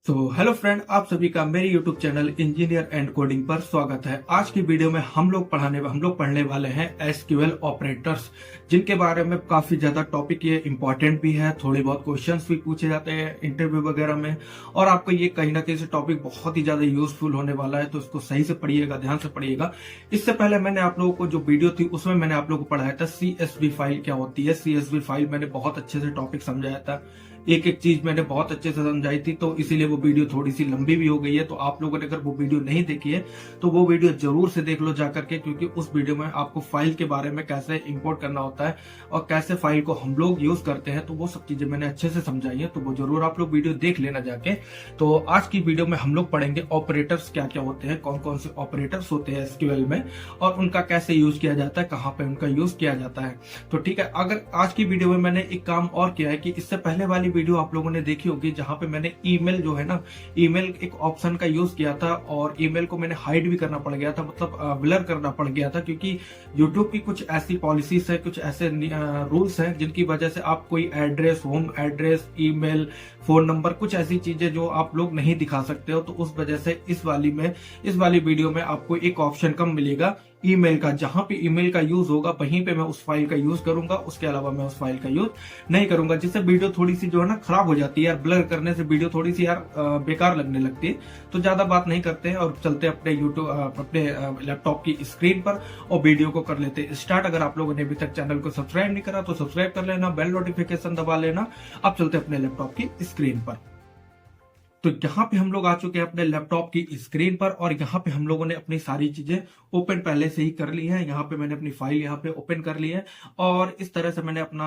तो hello friend, आप सभी का मेरे YouTube channel engineer and coding पर स्वागत है। आज की वीडियो में हम लोग पढ़ने वाले हैं एसक्यूएल ऑपरेटर्स, जिनके बारे में काफी ज्यादा टॉपिक ये इंपॉर्टेंट भी है। थोड़े बहुत क्वेश्चंस भी पूछे जाते हैं इंटरव्यू वगैरह में, और आपको ये कहीं ना कहीं से टॉपिक बहुत ही ज्यादा यूजफुल होने वाला है। तो इसको सही से पढ़िएगा, ध्यान से पढ़िएगा। इससे पहले मैंने आप लोगों को जो वीडियो थी उसमें मैंने आप लोगों को पढ़ाया था CSV फाइल क्या होती है। CSV फाइल मैंने बहुत अच्छे से टॉपिक समझाया था, एक एक चीज मैंने बहुत अच्छे से समझाई थी, तो इसीलिए वो वीडियो थोड़ी सी लंबी भी हो गई है। तो आप लोगों ने अगर वो वीडियो नहीं देखी है तो वो वीडियो जरूर से देख लो जाकर के, क्योंकि उस वीडियो में आपको फाइल के बारे में कैसे इंपोर्ट करना होता है और कैसे फाइल को हम लोग यूज करते हैं, तो वो सब चीजें मैंने अच्छे से समझाई है। तो वो जरूर आप लोग वीडियो देख लेना जाके। तो आज की वीडियो में हम लोग पढ़ेंगे ऑपरेटर्स क्या क्या होते हैं, कौन कौन से ऑपरेटर्स होते हैं एसक्यूएल में, और उनका कैसे यूज किया जाता है, कहाँ पे उनका यूज किया जाता है। तो ठीक है, अगर आज की वीडियो में मैंने एक काम और किया है कि इससे पहले वाली वीडियो आप लोगों ने देखी होगी जहां पे मैंने ईमेल जो है ना, ईमेल एक ऑप्शन का यूज किया था, और ईमेल को मैंने हाइड भी करना पड़ गया था, मतलब ब्लर करना पड़ गया था, क्योंकि यूट्यूब की कुछ ऐसी पॉलिसीज है, कुछ ऐसे रूल्स हैं जिनकी वजह से आप कोई address, home address, email, phone number, कुछ ऐसी चीजें जो आप लोग नहीं दिखा सकते हो। तो उस वजह से इस वाली वीडियो में आपको एक ऑप्शन कम मिलेगा ईमेल का। जहां पे ईमेल का यूज होगा वहीं पे मैं उस फाइल का यूज करूंगा, उसके अलावा मैं उस फाइल का यूज नहीं करूंगा, जिससे वीडियो थोड़ी सी जो है ना खराब हो जाती है यार। ब्लर करने से वीडियो थोड़ी सी यार बेकार लगने लगती है। तो ज्यादा बात नहीं करते हैं और चलते अपने यूट्यूब अपने लैपटॉप की स्क्रीन पर और वीडियो को कर लेते हैं स्टार्ट। अगर आप लोगों ने अभी तक चैनल को सब्सक्राइब नहीं करा तो सब्सक्राइब कर लेना, बेल नोटिफिकेशन दबा लेना। अब चलते अपने लैपटॉप की स्क्रीन पर। तो यहाँ पे हम लोग आ चुके हैं अपने लैपटॉप की स्क्रीन पर, और यहाँ पे हम लोगों ने अपनी सारी चीजें ओपन पहले से ही कर ली है। यहाँ पे मैंने अपनी फाइल यहाँ पे ओपन कर ली है, और इस तरह से मैंने अपना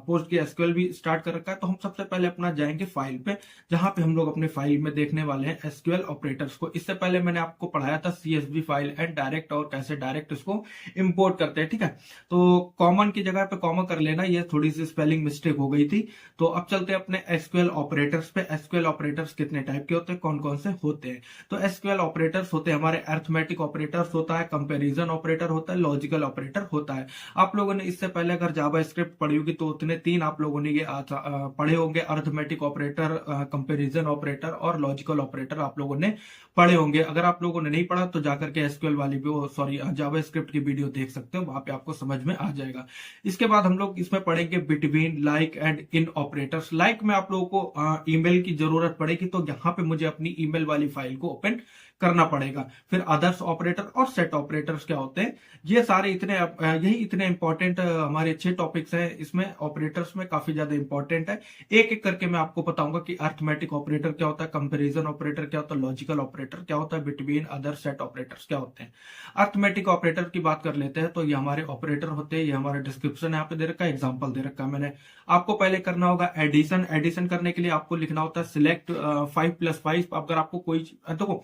पोस्ट की एसक्यूएल भी स्टार्ट कर रखा है। तो हम सबसे पहले अपना जाएंगे फाइल पे, जहां पे हम लोग अपने फाइल में देखने वाले हैं एसक्यूएल ऑपरेटर्स को। इससे पहले मैंने आपको पढ़ाया था CSV फाइल एंड डायरेक्ट, और कैसे डायरेक्ट इसको इम्पोर्ट करते हैं। ठीक है, तो कॉमन की जगह पे कॉमा कर लेना, ये थोड़ी सी स्पेलिंग मिस्टेक हो गई थी। तो अब चलते हैं अपने एसक्यूएल ऑपरेटर्स पे। एसक्यूएल ऑपरेटर्स कितने टाइप के होते हैं, कौन कौन से होते हैं? तो एसक्यूएल ऑपरेटर्स होते हैं हमारे अरिथमेटिक ऑपरेटर्स होता है, कंपैरिजन ऑपरेटर होता है, लॉजिकल ऑपरेटर होता है। आप लोगों ने इससे पहले अगर जावा स्क्रिप्ट पढ़ी होगी तो उतने तीन आप लोगों ने ये पढ़े होंगे, अरिथमेटिक ऑपरेटर, कंपैरिजन ऑपरेटर और लॉजिकल ऑपरेटर आप लोगों ने पढ़े होंगे। अगर आप लोगों ने नहीं पढ़ा तो जाकर के एसक्यूएल वाली जावा स्क्रिप्ट की वीडियो देख सकते हो, वहां पे आपको समझ में आ जाएगा। इसके बाद हम लोग इसमें पढ़ेंगे between, like and in operators. Like में आप लोगों को ईमेल की जरूरत पड़ेगी, तो यहाँ पे मुझे अपनी ईमेल वाली फाइल को ओपन करना पड़ेगा। फिर अदर्स ऑपरेटर और सेट ऑपरेटर्स क्या होते हैं, ये सारे यही इतने इंपॉर्टेंट हमारे अच्छे टॉपिक्स हैं। इसमें ऑपरेटर्स में काफी ज्यादा इंपॉर्टेंट है। एक एक करके मैं आपको बताऊंगा कि अरिथमेटिक ऑपरेटर क्या होता है, कंपैरिजन ऑपरेटर क्या होता है, लॉजिकल ऑपरेटर क्या होता है, बिटवीन, अदर, सेट ऑपरेटर्स क्या होते हैं। अरिथमेटिक ऑपरेटर की बात कर लेते हैं। तो ये हमारे ऑपरेटर होते हैं, ये हमारा डिस्क्रिप्शन यहाँ पे दे रखा है, एग्जाम्पल दे रखा है मैंने। आपको पहले करना होगा एडिशन। एडिशन करने के लिए आपको लिखना होता है सिलेक्ट 5+5। अगर आपको कोई देखो,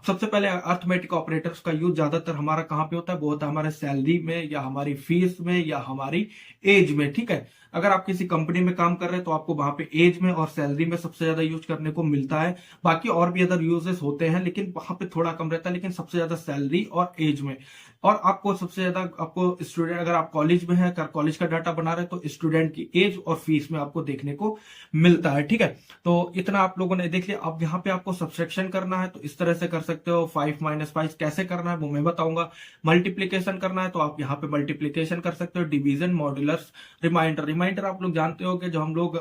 सबसे पहले अरिथमेटिक ऑपरेटर्स का यूज ज्यादातर हमारा कहाँ पे होता है, वो होता है हमारे सैलरी में, या हमारी फीस में, या हमारी एज में। ठीक है, अगर आप किसी कंपनी में काम कर रहे हैं तो आपको वहां पे एज में और सैलरी में सबसे ज्यादा यूज करने को मिलता है। बाकी और भी अदर यूजेस होते हैं, लेकिन वहां पे थोड़ा कम रहता है, लेकिन सबसे ज्यादा सैलरी और एज में। और आपको सबसे ज्यादा आपको स्टूडेंट, अगर आप कॉलेज में है, कॉलेज का डाटा बना रहे हैं, तो स्टूडेंट की एज और फीस में आपको देखने को मिलता है। ठीक है, तो इतना आप लोगों ने देख लिया। अब यहाँ पे आपको सब्सट्रैक्शन करना है, तो इस तरह से कर सकते हो। 5 - 5 कैसे करना है वो मैं बताऊंगा। मल्टीप्लीकेशन करना है तो आप यहाँ पे मल्टीप्लीकेशन कर सकते हो। Division, modulus, reminder. रिमाइंडर आप लोग जानते हो कि जो हम लोग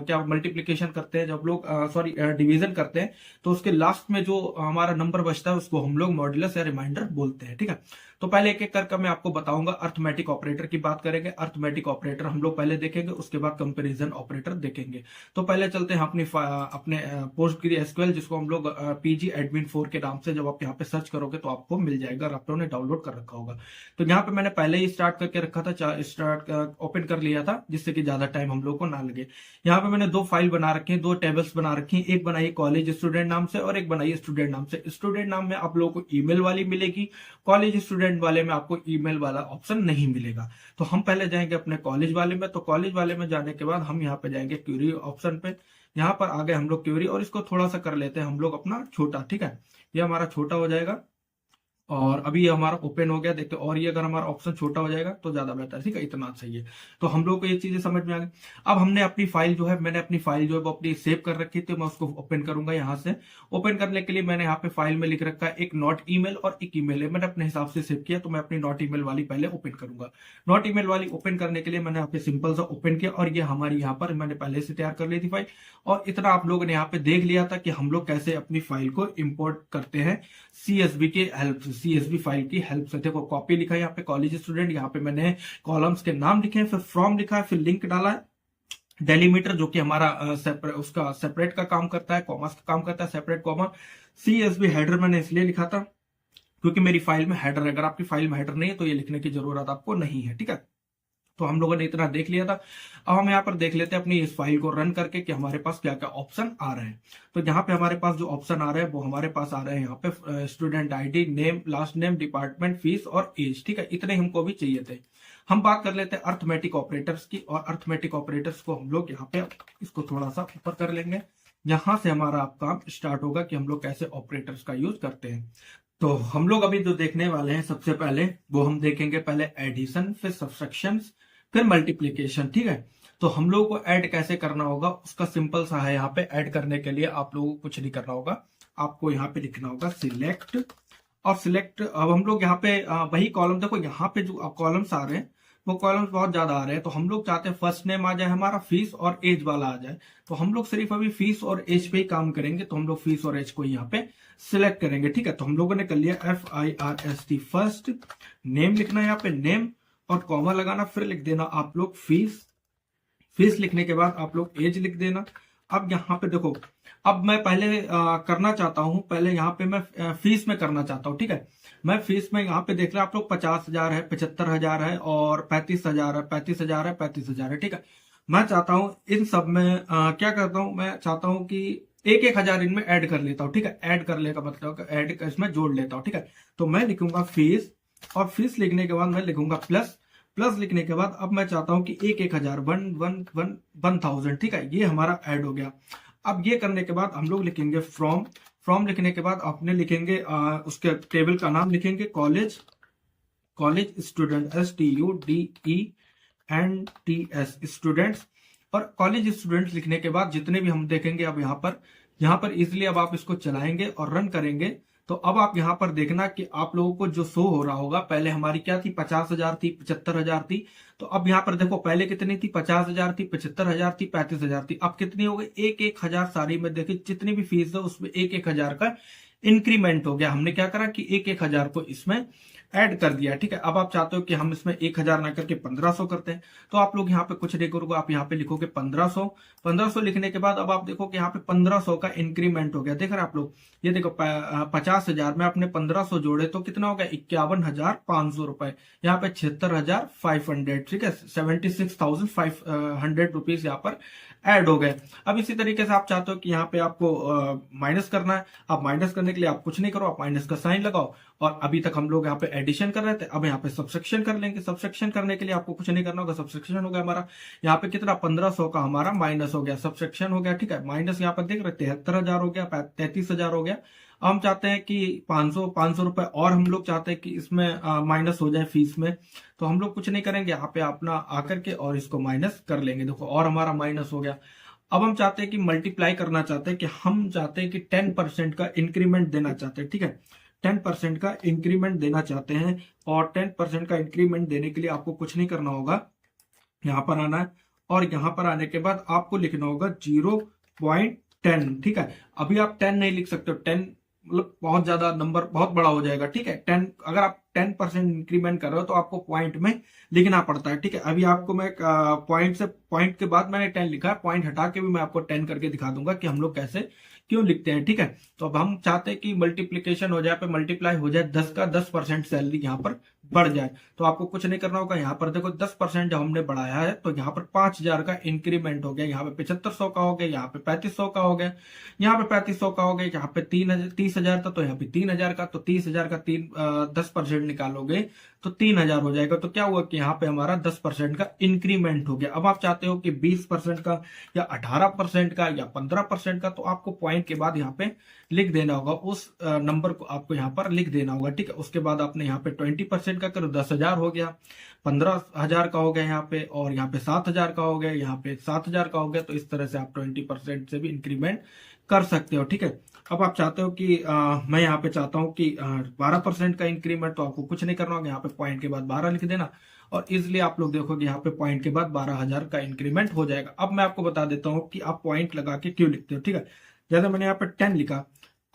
क्या मल्टीप्लीकेशन करते हैं, जब लोग डिवीजन करते हैं, तो उसके लास्ट में जो हमारा नंबर बचता है उसको हम लोग मॉड्यूलस या रिमाइंडर बोलते हैं। ठीक है, तो पहले एक एक करके मैं आपको बताऊंगा। अरिथमेटिक ऑपरेटर की बात करेंगे। अरिथमेटिक ऑपरेटर हम लोग पहले देखेंगे, उसके बाद कंपैरिजन ऑपरेटर देखेंगे। तो पहले चलते हैं अपने PostgreSQL, जिसको हम लोग PG Admin 4 के नाम से, जब आप यहाँ पे सर्च करोगे तो आपको मिल जाएगा, और आप लोगों ने डाउनलोड कर रखा होगा। तो यहाँ पे मैंने पहले ही स्टार्ट करके रखा था, ओपन कर लिया था, जिससे कि ज्यादा टाइम हम लोग को ना लगे। यहाँ पे मैंने दो फाइल बना रखी है, दो टेबल्स बना रखी है। एक बनाई कॉलेज स्टूडेंट नाम से, और एक बनाई स्टूडेंट नाम से। स्टूडेंट नाम में आप लोगों को ईमेल वाली मिलेगी, कॉलेज स्टूडेंट वाले में आपको ईमेल वाला ऑप्शन नहीं मिलेगा। तो हम पहले जाएंगे अपने कॉलेज वाले में। तो कॉलेज वाले में जाने के बाद हम यहाँ पे जाएंगे क्यूरी ऑप्शन पे। यहाँ पर आ गए हम लोग क्यूरी, और इसको थोड़ा सा कर लेते हैं हम लोग अपना छोटा। ठीक है, ये हमारा छोटा हो जाएगा। और अभी ये हमारा ओपन हो गया, देखते हैं। और ये अगर हमारा ऑप्शन छोटा हो जाएगा तो ज्यादा बेहतर है, ठीक है, इतना सही है। तो हम लोग को ये चीजें समझ में आ गई। अब हमने अपनी फाइल जो है, मैंने अपनी फाइल जो है वो अपनी सेव कर रखी थी, मैं उसको ओपन करूंगा यहाँ से। ओपन करने के लिए मैंने यहाँ पे फाइल में लिख रखा है एक नॉट ईमेल और एक ईमेल है, मैंने अपने हिसाब से सेव किया। तो मैं अपनी नॉट ईमेल वाली पहले ओपन करूंगा। नॉट ईमेल वाली ओपन करने के लिए मैंने यहाँ पे सिंपल सा ओपन किया, और ये हमारी यहाँ पर मैंने पहले से तैयार कर ली थी फाइल। और इतना आप लोगों ने यहाँ पे देख लिया था कि हम लोग कैसे अपनी फाइल को इंपोर्ट करते हैं सीएसवी के हेल्प से, सीएसवी फाइल की हेल्प से। देखो कॉपी लिखा है यहाँ पे कॉलेज स्टूडेंट, यहाँ पे मैंने कॉलम्स के नाम लिखे हैं, फिर फ्रॉम लिखा है, फिर लिंक डाला है, डेलीमीटर जो कि हमारा उसका सेपरेट का काम करता है, कॉमर्स का काम करता है, सेपरेट कॉमा। सीएसवी हेडर मैंने इसलिए लिखा था क्योंकि मेरी फाइल में हेडर है, अगर आपकी फाइल में हेडर नहीं है तो ये लिखने की जरूरत आपको नहीं है, ठीक है। तो हम लोगों ने इतना देख लिया था। अब हम यहाँ पर देख लेते हैं अपनी इस फाइल को रन करके कि हमारे पास क्या क्या ऑप्शन आ रहे हैं। तो यहाँ पे हमारे पास जो ऑप्शन आ रहे हैं वो हमारे पास आ रहे हैं यहाँ पे student ID, name, last name, department, fees और एज, ठीक है। इतने हमको भी चाहिए थे। हम बात कर लेते हैं अर्थमेटिक ऑपरेटर्स की, और अर्थमेटिक ऑपरेटर्स को हम लोग यहाँ पे इसको थोड़ा सा ऊपर कर लेंगे। यहां से हमारा काम स्टार्ट होगा कि हम लोग कैसे ऑपरेटर्स का यूज करते हैं। तो हम लोग अभी जो देखने वाले हैं, सबसे पहले वो हम देखेंगे पहले एडिशन, फिर सब्सट्रैक्शन, फिर मल्टीप्लीकेशन, ठीक है। तो हम लोग को ऐड कैसे करना होगा उसका सिंपल सा है। यहाँ पे ऐड करने के लिए आप लोगों को कुछ नहीं करना होगा, आपको यहाँ पे लिखना होगा सिलेक्ट, और सिलेक्ट। अब हम लोग यहाँ पे वही कॉलम, देखो यहाँ पे जो कॉलम्स आ रहे हैं वो कॉलम्स बहुत ज्यादा आ रहे हैं। तो हम लोग चाहते हैं फर्स्ट नेम आ जाए हमारा, फीस और एज वाला आ जाए। तो हम लोग सिर्फ अभी फीस और एज पे ही काम करेंगे, तो हम लोग फीस और एज को यहाँ पे सिलेक्ट करेंगे, ठीक है। तो हम लोगों ने कर लिया FIRST, फर्स्ट नेम लिखना है यहाँ पे, नेम और कॉमा लगाना, फिर लिख देना आप लोग फीस। फीस लिखने के बाद आप लोग एज लिख देना। अब यहाँ पे देखो, अब मैं पहले करना चाहता हूं, पहले यहाँ पे मैं फीस में करना चाहता हूँ, ठीक है। मैं फीस में यहाँ पे देख रहा आप लोग 50,000 है, 75,000 है, और 35,000 है, 35,000 है, 35,000 है, ठीक है। मैं चाहता हूँ इन सब में क्या करता हूँ, मैं चाहता हूँ कि 1,000 इनमें ऐड कर लेता हूँ, ठीक है। ऐड करने का मतलब ऐड इसमें जोड़ लेता हूँ, ठीक है। तो मैं लिखूंगा फीस, और फीस लिखने के बाद मैं लिखूंगा प्लस। प्लस लिखने के बाद अब मैं चाहता हूं कि 1,000, 1,000, ठीक है, ये हमारा ऐड हो गया। अब ये करने के बाद हम लोग लिखेंगे फ्रॉम। फ्रॉम लिखने के बाद अपने लिखेंगे उसके टेबल का नाम लिखेंगे college, college student, STUDENTS students. और कॉलेज स्टूडेंट्स लिखने के बाद जितने भी हम देखेंगे, अब यहाँ पर इजिली अब आप इसको चलाएंगे और रन करेंगे। तो अब आप यहाँ पर देखना कि आप लोगों को जो शो हो रहा होगा, पहले हमारी क्या थी, 50,000 थी, 75,000 थी। तो अब यहाँ पर देखो पहले कितनी थी, 50,000 थी, 75,000 थी, 35,000 थी। अब कितनी हो गई, 1,000 सारी में देखिए जितनी भी फीस है उसमें 1,000 का इंक्रीमेंट हो गया। हमने क्या करा कि 1,000 को इसमें ऐड कर दिया, ठीक है। अब आप चाहते हो कि हम इसमें 1,000 ना करके 1,500 करते हैं, तो आप लोग यहाँ पे कुछ नहीं करोगे, आप यहाँ पे लिखोगे 1,500। 1,500 लिखने के बाद अब आप देखो कि यहाँ पे 1,500 का इंक्रीमेंट हो गया। देख रहे हैं आप लोग, ये देखो 50,000 में आपने 1,500 जोड़े तो कितना हो गया, 51,500 रुपए। यहाँ पे 76,500, ठीक है, 76,500 रुपीज यहाँ पर ऐड हो गए। अब इसी तरीके से आप चाहते हो कि यहाँ पे आपको माइनस करना है। आप माइनस करने के लिए आप कुछ नहीं करो, आप माइनस का साइन लगाओ। और अभी तक हम लोग यहाँ पे एडिशन कर रहे थे, अब यहाँ पे सब्सट्रैक्शन कर लेंगे। सब्सट्रैक्शन करने के लिए आपको कुछ नहीं करना होगा। सब्सट्रैक्शन हो गया हमारा यहाँ पे कितना, 1,500 का हमारा माइनस हो गया, सब्सट्रैक्शन हो गया, ठीक है। माइनस यहाँ पर देख रहे 73,000 हो गया, 33,000 हो गया। अब हम चाहते हैं कि 500 रुपए और हम लोग चाहते हैं कि इसमें माइनस हो जाए फीस में। तो हम लोग कुछ नहीं करेंगे, यहाँ पे अपना आकर के और इसको माइनस कर लेंगे। देखो और हमारा माइनस हो गया। अब हम चाहते हैं कि मल्टीप्लाई करना चाहते हैं, कि हम चाहते हैं कि 10% का इंक्रीमेंट देना चाहते हैं, ठीक है। 10% का इंक्रीमेंट देना चाहते हैं, और 10% का इंक्रीमेंट देने के लिए आपको कुछ नहीं करना होगा, यहाँ पर आना है। और यहाँ पर आने के बाद आपको लिखना होगा 0.10, ठीक है। अभी आप 10 नहीं लिख सकते हो, 10 मतलब बहुत ज्यादा नंबर बहुत बड़ा हो जाएगा, ठीक है। 10 अगर आप 10% इंक्रीमेंट कर रहे हो तो आपको पॉइंट में लिखना पड़ता है, ठीक है। अभी आपको मैं पॉइंट के बाद मैंने 10 लिखा है, पॉइंट हटा के भी मैं आपको 10 करके दिखा दूंगा कि हम लोग कैसे क्यों लिखते हैं, ठीक है। तो अब हम चाहते हैं कि मल्टीप्लीकेशन हो जाए, पे मल्टीप्लाई हो जाए, 10 का 10% सैलरी यहाँ पर बढ़ जाए। तो आपको कुछ नहीं करना होगा, यहाँ पर देखो 10% जब हमने बढ़ाया है तो यहाँ पर 5,000 का इंक्रीमेंट हो गया। यहाँ पे 7,500 का हो गया, यहाँ पे 3,500 का हो गया, यहाँ पे 3,500 का हो गया, यहाँ पे 30,000 था तो यहाँ पे 3,000 का, तो 30,000 का 10% 10% निकालोगे तो 3000 हो जाएगा। तो क्या हुआ कि यहाँ पे हमारा 10% का इंक्रीमेंट हो गया। अब आप चाहते हो कि 20% का या 18% का या 15% का, तो आपको पॉइंट के बाद यहाँ पे लिख देना होगा, उस नंबर को आपको यहाँ पर लिख देना होगा, ठीक है। उसके बाद आपने यहाँ पे 20% का करो, 10,000 हो गया, 15,000 का हो गया यहाँ पे, और यहाँ पे 7,000 का हो गया, यहाँ पे 7,000 का हो गया। तो इस तरह से आप 20% से भी इंक्रीमेंट कर सकते हो, ठीक है। अब आप चाहते हो कि मैं यहाँ पे चाहता हूँ कि 12% का इंक्रीमेंट, तो आपको कुछ नहीं करना होगा, यहाँ पे पॉइंट के बाद 12 लिख देना, और इजिली आप लोग देखोगे यहाँ पे पॉइंट के बाद 12,000 का इंक्रीमेंट हो जाएगा। अब मैं आपको बता देता हूँ कि आप पॉइंट लगा के क्यों लिखते हो, ठीक है। जैसे मैंने यहाँ पे 10 लिखा,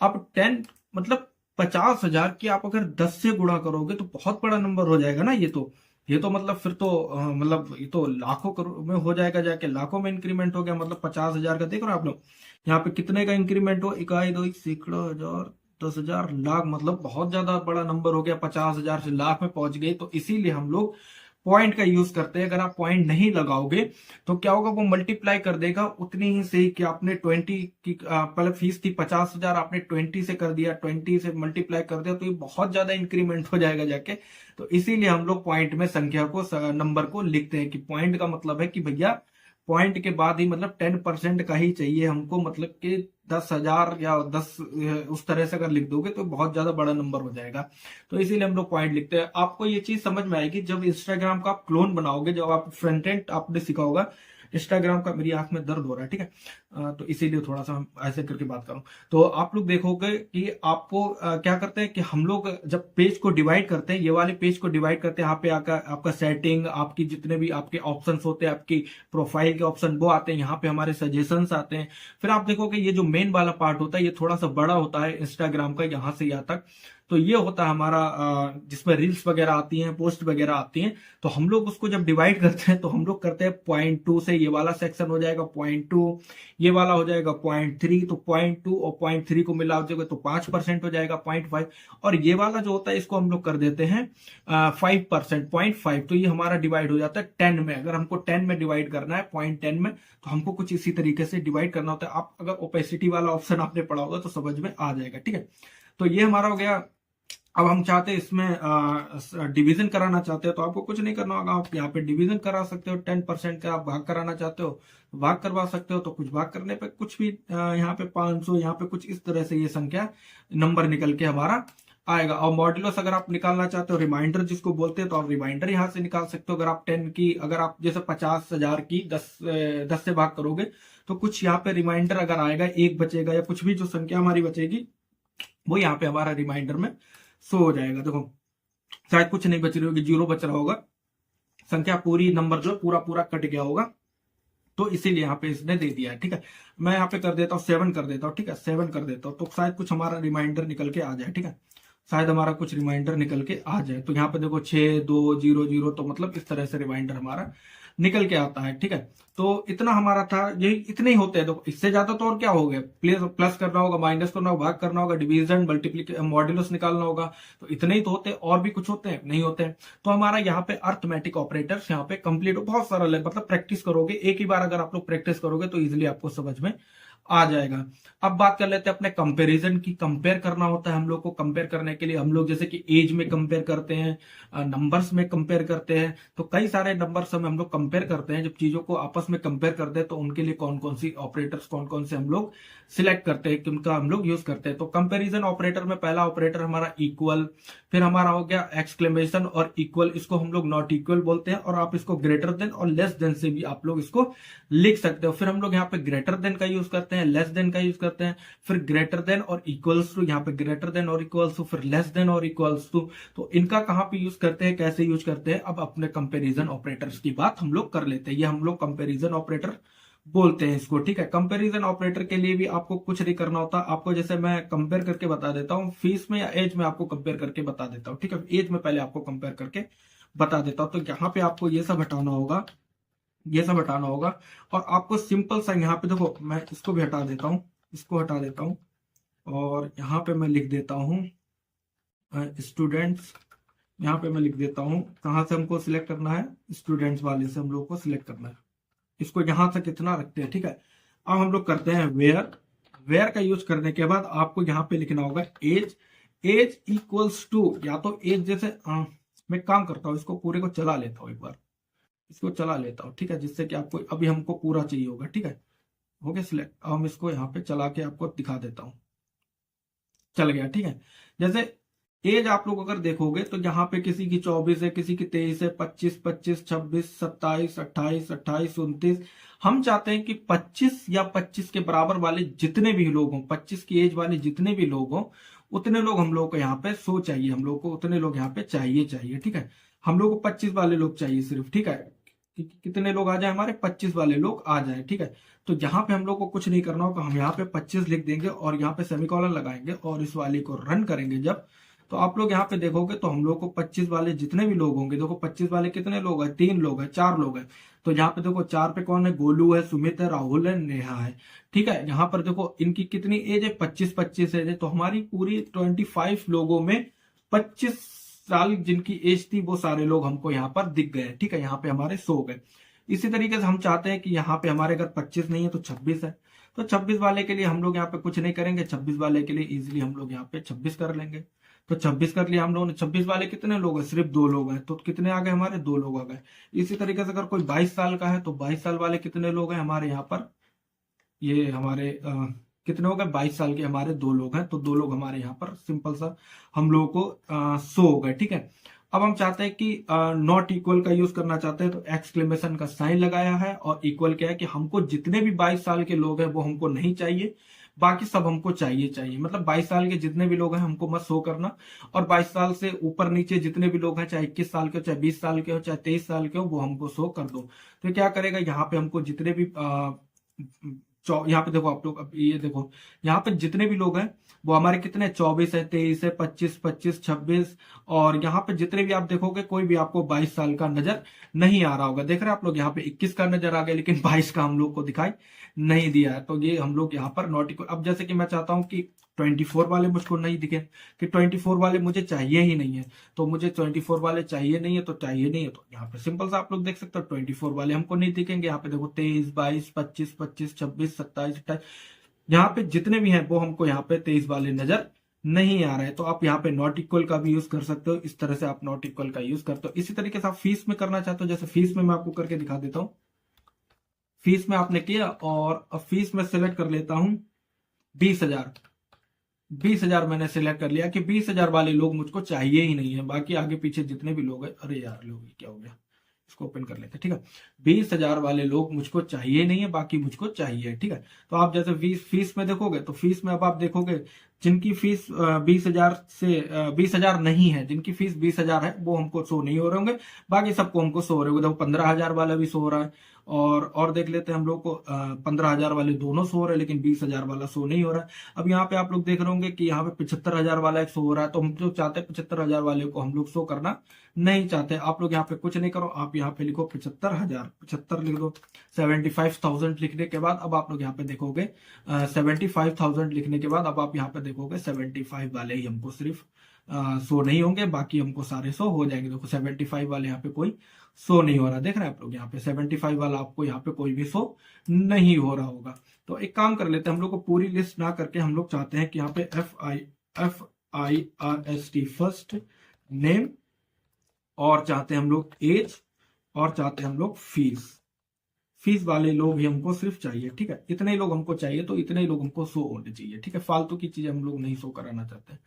अब 10 मतलब 50,000 की आप अगर 10 से गुणा करोगे तो बहुत बड़ा नंबर हो जाएगा ना। ये तो मतलब फिर तो मतलब ये तो लाखों करोड़ में हो जाएगा, जाके लाखों में इंक्रीमेंट हो गया। मतलब 50,000 का देख रहे हो आप लोग, यहाँ पे कितने का इंक्रीमेंट हो, इकाई, दो, सैकड़ों, हजार, 10,000, लाख, मतलब बहुत ज्यादा बड़ा नंबर हो गया। 50,000 से लाख में पहुंच गए। तो इसीलिए हम लोग पॉइंट का यूज करते हैं। अगर आप पॉइंट नहीं लगाओगे तो क्या होगा, वो मल्टीप्लाई कर देगा उतनी ही से कि आपने 20 की पहले फीस थी 50,000, आपने 20 से कर दिया, 20 से मल्टीप्लाई कर दिया, तो ये बहुत ज्यादा इंक्रीमेंट हो जाएगा जाके। तो इसीलिए हम लोग पॉइंट में संख्या को, नंबर को लिखते हैं कि पॉइंट का मतलब है कि भैया पॉइंट के बाद ही मतलब 10% का ही चाहिए हमको, मतलब कि 10,000 या 10 उस तरह से अगर लिख दोगे तो बहुत ज्यादा बड़ा नंबर हो जाएगा। तो इसीलिए हम लोग पॉइंट लिखते हैं। आपको ये चीज समझ में आएगी जब इंस्टाग्राम का आप क्लोन बनाओगे, जब आप फ्रंट एंड आपने सीखा होगा इंस्टाग्राम का। मेरी आंख में दर्द हो रहा है, ठीक है, तो इसीलिए थोड़ा सा हम ऐसे करके बात करूं। तो आप लोग देखोगे कि आपको क्या करते हैं कि हम लोग जब पेज को डिवाइड करते हैं, ये वाले पेज को डिवाइड करते हैं, यहाँ पे आपका सेटिंग, आपकी जितने भी आपके ऑप्शंस होते हैं, आपकी प्रोफाइल के ऑप्शन वो आते हैं, यहाँ पे हमारे सजेशंस आते हैं। फिर आप देखोगे ये जो मेन वाला पार्ट होता है ये थोड़ा सा बड़ा होता है इंस्टाग्राम का, यहाँ से यहाँ तक। तो ये होता है हमारा जिसमें रील्स वगैरह आती हैं, पोस्ट वगैरह आती हैं। तो हम लोग उसको जब डिवाइड करते हैं तो हम लोग करते हैं 0.2 से ये वाला सेक्शन हो जाएगा 0.2, ये वाला हो जाएगा 0.3, तो 0.2 और 0.3 को मिला जाएगा तो 5% हो जाएगा 0.5, और ये वाला जो होता है इसको हम लोग कर देते हैं 5%, 0.5। तो ये हमारा डिवाइड हो जाता है 10 में। अगर हमको 10 में डिवाइड करना है, 0.10 में, तो हमको कुछ इसी तरीके से डिवाइड करना होता है। आप अगर ओपेसिटी वाला ऑप्शन आपने पढ़ा होगा तो समझ में आ जाएगा, ठीक है। तो ये हमारा हो गया। अब हम चाहते हैं इसमें डिवीजन कराना चाहते हैं, तो आपको कुछ नहीं करना होगा, आप यहाँ पे डिवीजन करा सकते हो। 10% का आप भाग कराना चाहते हो भाग करवा सकते हो। तो कुछ भाग करने पे कुछ भी यहाँ पे 500, यहाँ पे कुछ इस तरह से ये संख्या नंबर निकल के हमारा आएगा। और मॉड्यूलस अगर आप निकालना चाहते हो, रिमाइंडर जिसको बोलते हैं, तो आप रिमाइंडर यहाँ से निकाल सकते हो। अगर आप 10 की, अगर आप जैसे 50,000 की 10 से भाग करोगे तो कुछ यहाँ पे रिमाइंडर अगर आएगा, एक बचेगा, या कुछ भी जो संख्या हमारी बचेगी वो यहाँ पे हमारा रिमाइंडर में शो हो जाएगा। देखो शायद कुछ नहीं बच रही होगी, 0 बच रहा होगा, संख्या पूरी नंबर जो पूरा पूरा कट गया होगा, तो इसीलिए यहाँ पे इसने दे दिया है, ठीक है। मैं यहाँ पे कर देता हूँ 7 कर देता हूँ, ठीक है, 7 कर देता हूँ, तो शायद कुछ हमारा रिमाइंडर निकल के आ जाए, ठीक है, शायद हमारा कुछ रिमाइंडर निकल के आ जाए। तो यहाँ पे देखो 6200, तो मतलब इस तरह से रिमाइंडर हमारा निकल के आता है, ठीक है। तो इतना हमारा था, यही इतने ही होते हैं। तो इससे ज्यादा तो और क्या हो गया, प्लस करना होगा, माइनस करना होगा, भाग करना होगा, डिवीजन, मल्टीप्लिकेशन, मॉड्यूलस निकालना होगा। तो इतने ही तो होते हैं, और भी कुछ होते हैं नहीं होते हैं। तो हमारा यहाँ पे अर्थमेटिक ऑपरेटर्स यहाँ पे कंप्लीट, बहुत सरल है, मतलब प्रैक्टिस करोगे एक ही बार, अगर आप लोग प्रैक्टिस करोगे तो इजिली आपको समझ में आ जाएगा। अब बात कर लेते हैं अपने कंपैरिजन की। कंपेयर करना होता है हम लोग को। कंपेयर करने के लिए हम लोग जैसे कि एज में कंपेयर करते हैं, नंबर्स में कंपेयर करते हैं। तो कई सारे नंबर्स में हम लोग कंपेयर करते हैं। जब चीजों को आपस में कंपेयर करते हैं तो उनके लिए कौन कौन सी ऑपरेटर्स, कौन कौन से हम लोग सिलेक्ट करते हैं कि उनका हम लोग यूज करते हैं। तो कंपेरिजन ऑपरेटर में पहला ऑपरेटर हमारा इक्वल, फिर हमारा हो गया एक्सक्लेमेशन और इक्वल, इसको हम लोग नॉट इक्वल बोलते हैं, और आप इसको ग्रेटर देन और लेस देन से भी आप लोग इसको लिख सकते हो। फिर हम लोग यहाँ पे ग्रेटर देन का यूज करते हैं, लेस देन का यूज करते हैं, फिर ग्रेटर देन और इक्वल्स टू, यहाँ पे ग्रेटर देन और इक्वल्स टू, फिर लेस देन और इक्वल्स टू। तो इनका कहाँ पे यूज करते हैं, कैसे यूज करते हैं। अब अपने कंपैरिजन ऑपरेटर्स की बात हम लोग कर लेते हैं। ये हम लोग कंपैरिजन ऑपरेटर बोलते हैं इसको, ठीक है। कंपैरिजन ऑपरेटर के लिए भी आपको कुछ नहीं करना होता। आपको जैसे मैं कंपेयर करके बता देता हूँ, फीस में या एज में आपको कंपेयर करके बता देता हूँ, ठीक है। एज में पहले आपको कंपेयर करके बता देता हूँ। तो यहाँ पे आपको ये सब हटाना होगा, ये सब हटाना होगा, और आपको सिंपल सा यहाँ पे देखो, मैं इसको भी हटा देता हूँ, इसको हटा देता हूँ, और यहाँ पे मैं लिख देता हूँ स्टूडेंट्स। यहाँ पे मैं लिख देता हूँ, कहाँ से हमको सिलेक्ट करना है, स्टूडेंट्स वाले से हम लोग को सिलेक्ट करना है। इसको यहाँ तक इतना रखते हैं, ठीक है। अब हम लोग करते हैं वेयर। वेयर का यूज करने के बाद आपको यहाँ पे लिखना होगा एज एज इक्वल्स टू, या तो एज जैसे मैं काम करता हूँ, इसको पूरे को चला लेता हूँ, एक बार इसको चला लेता हूँ, ठीक है, जिससे कि आपको अभी हमको पूरा चाहिए होगा, ठीक है, हो गया सिलेक्ट। अब हम इसको यहाँ पे चला के आपको दिखा देता हूँ, चल गया, ठीक है। जैसे एज आप लोग अगर देखोगे तो यहाँ पे किसी की 24 है, किसी की 23 है, 25, 25, 26, 27, 28, 28, 29। हम चाहते हैं कि 25 या 25 के बराबर वाले जितने भी लोग हों, 25 की एज वाले जितने भी लोग हों, उतने लोग हम लोग को यहाँ पे शो चाहिए, हम लोग को उतने लोग यहाँ पे चाहिए, ठीक है। हम लोग को 25 वाले लोग चाहिए सिर्फ, ठीक है। कितने लोग आ जाए हमारे, 25 वाले लोग आ जाए, ठीक है। तो यहाँ पे हम लोग को कुछ नहीं करना होगा, हम यहाँ पे 25 लिख देंगे और यहाँ पे सेमीकोलन लगाएंगे और इस वाले को रन करेंगे जब, तो आप लोग यहाँ पे देखोगे तो हम लोग को 25 वाले जितने भी लोग होंगे, देखो 25 वाले कितने लोग हैं, 3 लोग हैं, 4 लोग हैं। तो यहाँ पे देखो 4 पे कौन है, गोलू है, सुमित है, राहुल है, नेहा है, ठीक है। यहाँ पर देखो इनकी कितनी एज है, 25 एज है। तो हमारी पूरी 25 लोगों में 25 साल जिनकी एज थी वो सारे लोग हमको यहाँ पर दिख गए, ठीक है, यहाँ पे हमारे 100 गए। इसी तरीके से हम चाहते हैं कि यहाँ पे हमारे अगर 25 नहीं है तो 26 है, तो 26 वाले के लिए हम लोग यहाँ पे कुछ नहीं करेंगे, 26 वाले के लिए इजिली हम लोग यहाँ पे 26 कर लेंगे। तो 26 कर लिया हम लोगों ने। 26 वाले कितने लोग हैं, सिर्फ 2 लोग हैं, तो कितने आ गए हमारे, 2 लोग आ गए। इसी तरीके से अगर कोई 22 साल का है तो 22 साल वाले कितने लोग हैं हमारे यहाँ पर, ये हमारे कितने हो गए, 22 साल के हमारे 2 लोग हैं, तो 2 लोग हमारे यहाँ पर सिंपल सा हम लोगों को 100 हो गए, ठीक है। अब हम चाहते हैं कि नॉट इक्वल का यूज करना चाहते हैं, तो एक्सक्लेमेशन का साइन लगाया है, और इक्वल क्या है कि हमको जितने भी 22 साल के लोग हैं वो हमको नहीं चाहिए, बाकी सब हमको चाहिए। मतलब 22 साल के जितने भी लोग हैं हमको मत शो करना, और 22 साल से ऊपर नीचे जितने भी लोग हैं, चाहे 21 साल के हो, चाहे 20 साल के हो, चाहे 23 साल के हो, वो हमको शो कर दो। तो क्या करेगा, यहाँ पे हमको जितने भी यहाँ पे देखो आप लोग, अब ये देखो यहाँ पे जितने भी लोग हैं वो हमारे कितने, 24 है, 23 है, 25, 25, 26, और यहाँ पे जितने भी आप देखोगे कोई भी आपको 22 साल का नजर नहीं आ रहा होगा। देख रहे हैं आप लोग, यहाँ पे 21 का नजर आ गया, लेकिन 22 का हम लोग को दिखाई नहीं दिया है। तो ये हम लोग यहाँ पर नॉट इक्वल। अब जैसे कि मैं चाहता हूँ कि 24 वाले मुझको नहीं दिखे, कि 24 वाले मुझे चाहिए ही नहीं है, तो मुझे 24 वाले चाहिए नहीं है, तो चाहिए नहीं है, तो यहाँ पे सिंपल सा आप लोग देख सकते हो 24 वाले हमको नहीं दिखेंगे। यहाँ पे देखो 23, 22, 25, 25, 26, 27, 28, यहाँ पे जितने भी हैं वो हमको यहाँ पे 23 वाले नजर नहीं आ रहे। तो आप यहाँ पे नॉट इक्वल का भी यूज कर सकते हो, इस तरह से आप नॉट इक्वल का यूज करते हो। इसी तरीके से आप फीस में करना चाहते हो, जैसे फीस में मैं आपको करके दिखा देता हूँ। फीस में आपने किया, और अब फीस में सिलेक्ट कर लेता हूं 20,000। 20,000 मैंने सिलेक्ट कर लिया कि 20,000 वाले लोग मुझको चाहिए ही नहीं है, बाकी आगे पीछे जितने भी लोग हैं, अरे यार लोग क्या हो गया, इसको ओपन कर लेते हैं, ठीक है। 20,000 वाले लोग मुझको चाहिए नहीं है, बाकी मुझको चाहिए, ठीक है। तो आप जैसे फीस में देखोगे, तो फीस में अब आप देखोगे जिनकी फीस 20,000 से 20,000 नहीं है, जिनकी फीस 20,000 है वो हमको शो नहीं हो रहे होंगे, बाकी सबको हमको शो हो रहे होंगे। देखो 15,000 वाला भी शो हो रहा है, और देख लेते हैं हम लोग को 15,000 वाले दोनों शो हो रहे हैं, लेकिन 20,000 वाला शो नहीं हो रहा है। अब यहाँ पे आप लोग देख रहे होंगे कि यहाँ पे 75,000 वाला एक शो हो रहा है, तो हम जो चाहते हैं 75,000 वाले को हम लोग शो करना नहीं चाहते। आप लोग यहाँ पे कुछ नहीं करो, आप यहाँ पे लिखो 75,000, 75 लिख दो। 75,000 लिखने के बाद अब आप लोग यहाँ पे देखोगे 75,000 लिखने के बाद अब आप यहाँ पे देखोगे 75 वाले ही हमको सिर्फ शो नहीं होंगे, बाकी हमको सारे शो हो जाएंगे। देखो 75 वाले यहाँ पे कोई शो नहीं हो रहा, देख रहे हैं आप लोग, यहाँ पे 75 वाला आपको यहाँ पे कोई भी शो नहीं हो रहा होगा। तो एक काम कर लेते हैं, हम लोग को पूरी लिस्ट ना करके हम लोग चाहते हैं कि यहाँ पे FIRST फर्स्ट नेम, और चाहते हैं हम लोग एज, और चाहते हैं हम लोग फीस वाले लोग ही हमको सिर्फ चाहिए, ठीक है। इतने ही लोग हमको चाहिए, तो इतने ही लोग हमको शो होने चाहिए, ठीक है। फालतू की चीजें हम लोग नहीं शो कराना चाहते हैं,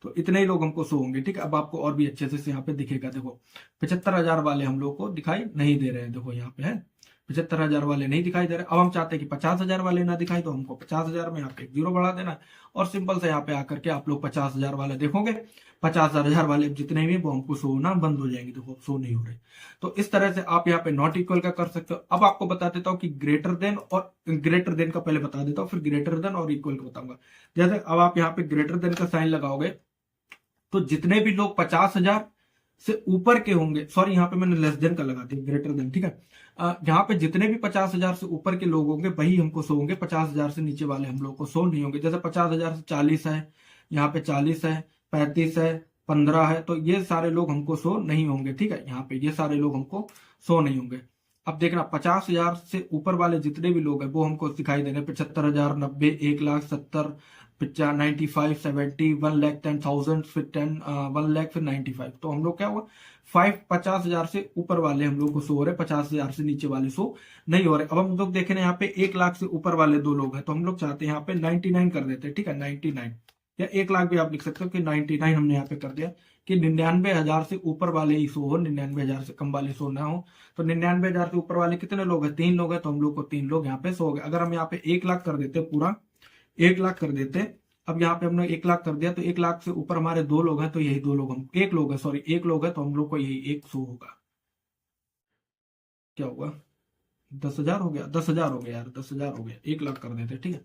तो इतने ही लोग हमको शो होंगे, ठीक है। अब आपको और भी अच्छे से यहाँ पे दिखेगा, देखो 75,000 वाले हम लोग को दिखाई नहीं दे रहे हैं, देखो यहाँ पे है 75,000 वाले नहीं दिखाई दे रहे। अब हम चाहते हैं कि 50,000 वाले ना दिखाई, तो हमको 50,000 में यहाँ पे 0 बढ़ा देना, और सिंपल से यहाँ पे आकर के आप लोग 50,000 वाले देखोगे, 50,000 वाले जितने भी वो हमको शो होना बंद हो जाएंगे, देखो शो नहीं हो रहे। तो इस तरह से आप यहाँ पे नॉट इक्वल का कर सकते हो। अब आपको बता देता हूँ कि ग्रेटर देन, और ग्रेटर देन का पहले बता देता हूँ, फिर ग्रेटर देन और इक्वल का बताऊंगा। जैसे अब आप यहाँ पे ग्रेटर देन का साइन लगाओगे, तो जितने भी लोग 50,000 से ऊपर के होंगे, सॉरी यहाँ पे मैंने लेस देन का लगा दिया, ग्रेटर देन, ठीक है। यहाँ पे जितने भी 50,000 से ऊपर के लोग होंगे वही हमको शो होंगे, 50,000 से नीचे वाले हम लोग को शो नहीं होंगे। जैसे 50,000 से 40 है, यहाँ पे 40 है, 35 है, 15 है, तो ये सारे लोग हमको शो नहीं होंगे, ठीक है। यहाँ पे ये सारे लोग हमको शो नहीं होंगे। अब देखना 50,000 से ऊपर वाले जितने भी लोग हैं वो हमको दिखाई दे रहे हैं, 75,000, 90, 1,70,000, 95, 70, 1,10,000, फिर 10, 1,00,000, फिर 95। तो हम लोग क्या हुआ, 50,000 से ऊपर वाले हम लोग को शो हो रहे, 50,000 से नीचे वाले शो नहीं हो रहे। अब हम लोग देख रहे हैं यहाँ पे 1,00,000 से ऊपर वाले दो लोग हैं, तो हम लोग चाहते हैं यहाँ पे 99 कर देते हैं, ठीक है, 99 या 1,00,000 भी आप लिख सकते हो कि 99 हमने यहाँ पे कर दिया कि 99,000 से ऊपर वाले ही शो हो, 99,000 से कम वाले शो ना हो। तो 99,000 से ऊपर वाले कितने लोग हैं, 3 लोग हैं, तो हम लोग को 3 लोग यहाँ पे शो हो गए। अगर हम यहाँ पे 1,00,000 कर देते पूरा 1,00,000 कर देते, अब यहाँ पे हमने 1,00,000 कर दिया, तो 1,00,000 से ऊपर हमारे दो लोग हैं, तो यही दो लोग हम एक लोग है, सॉरी एक लोग है, तो हम लोग को यही एक शो होगा। क्या होगा, 10,000 हो गया, 10,000 हो गया यार, 10,000 हो गया, 1,00,000 कर देते, ठीक है।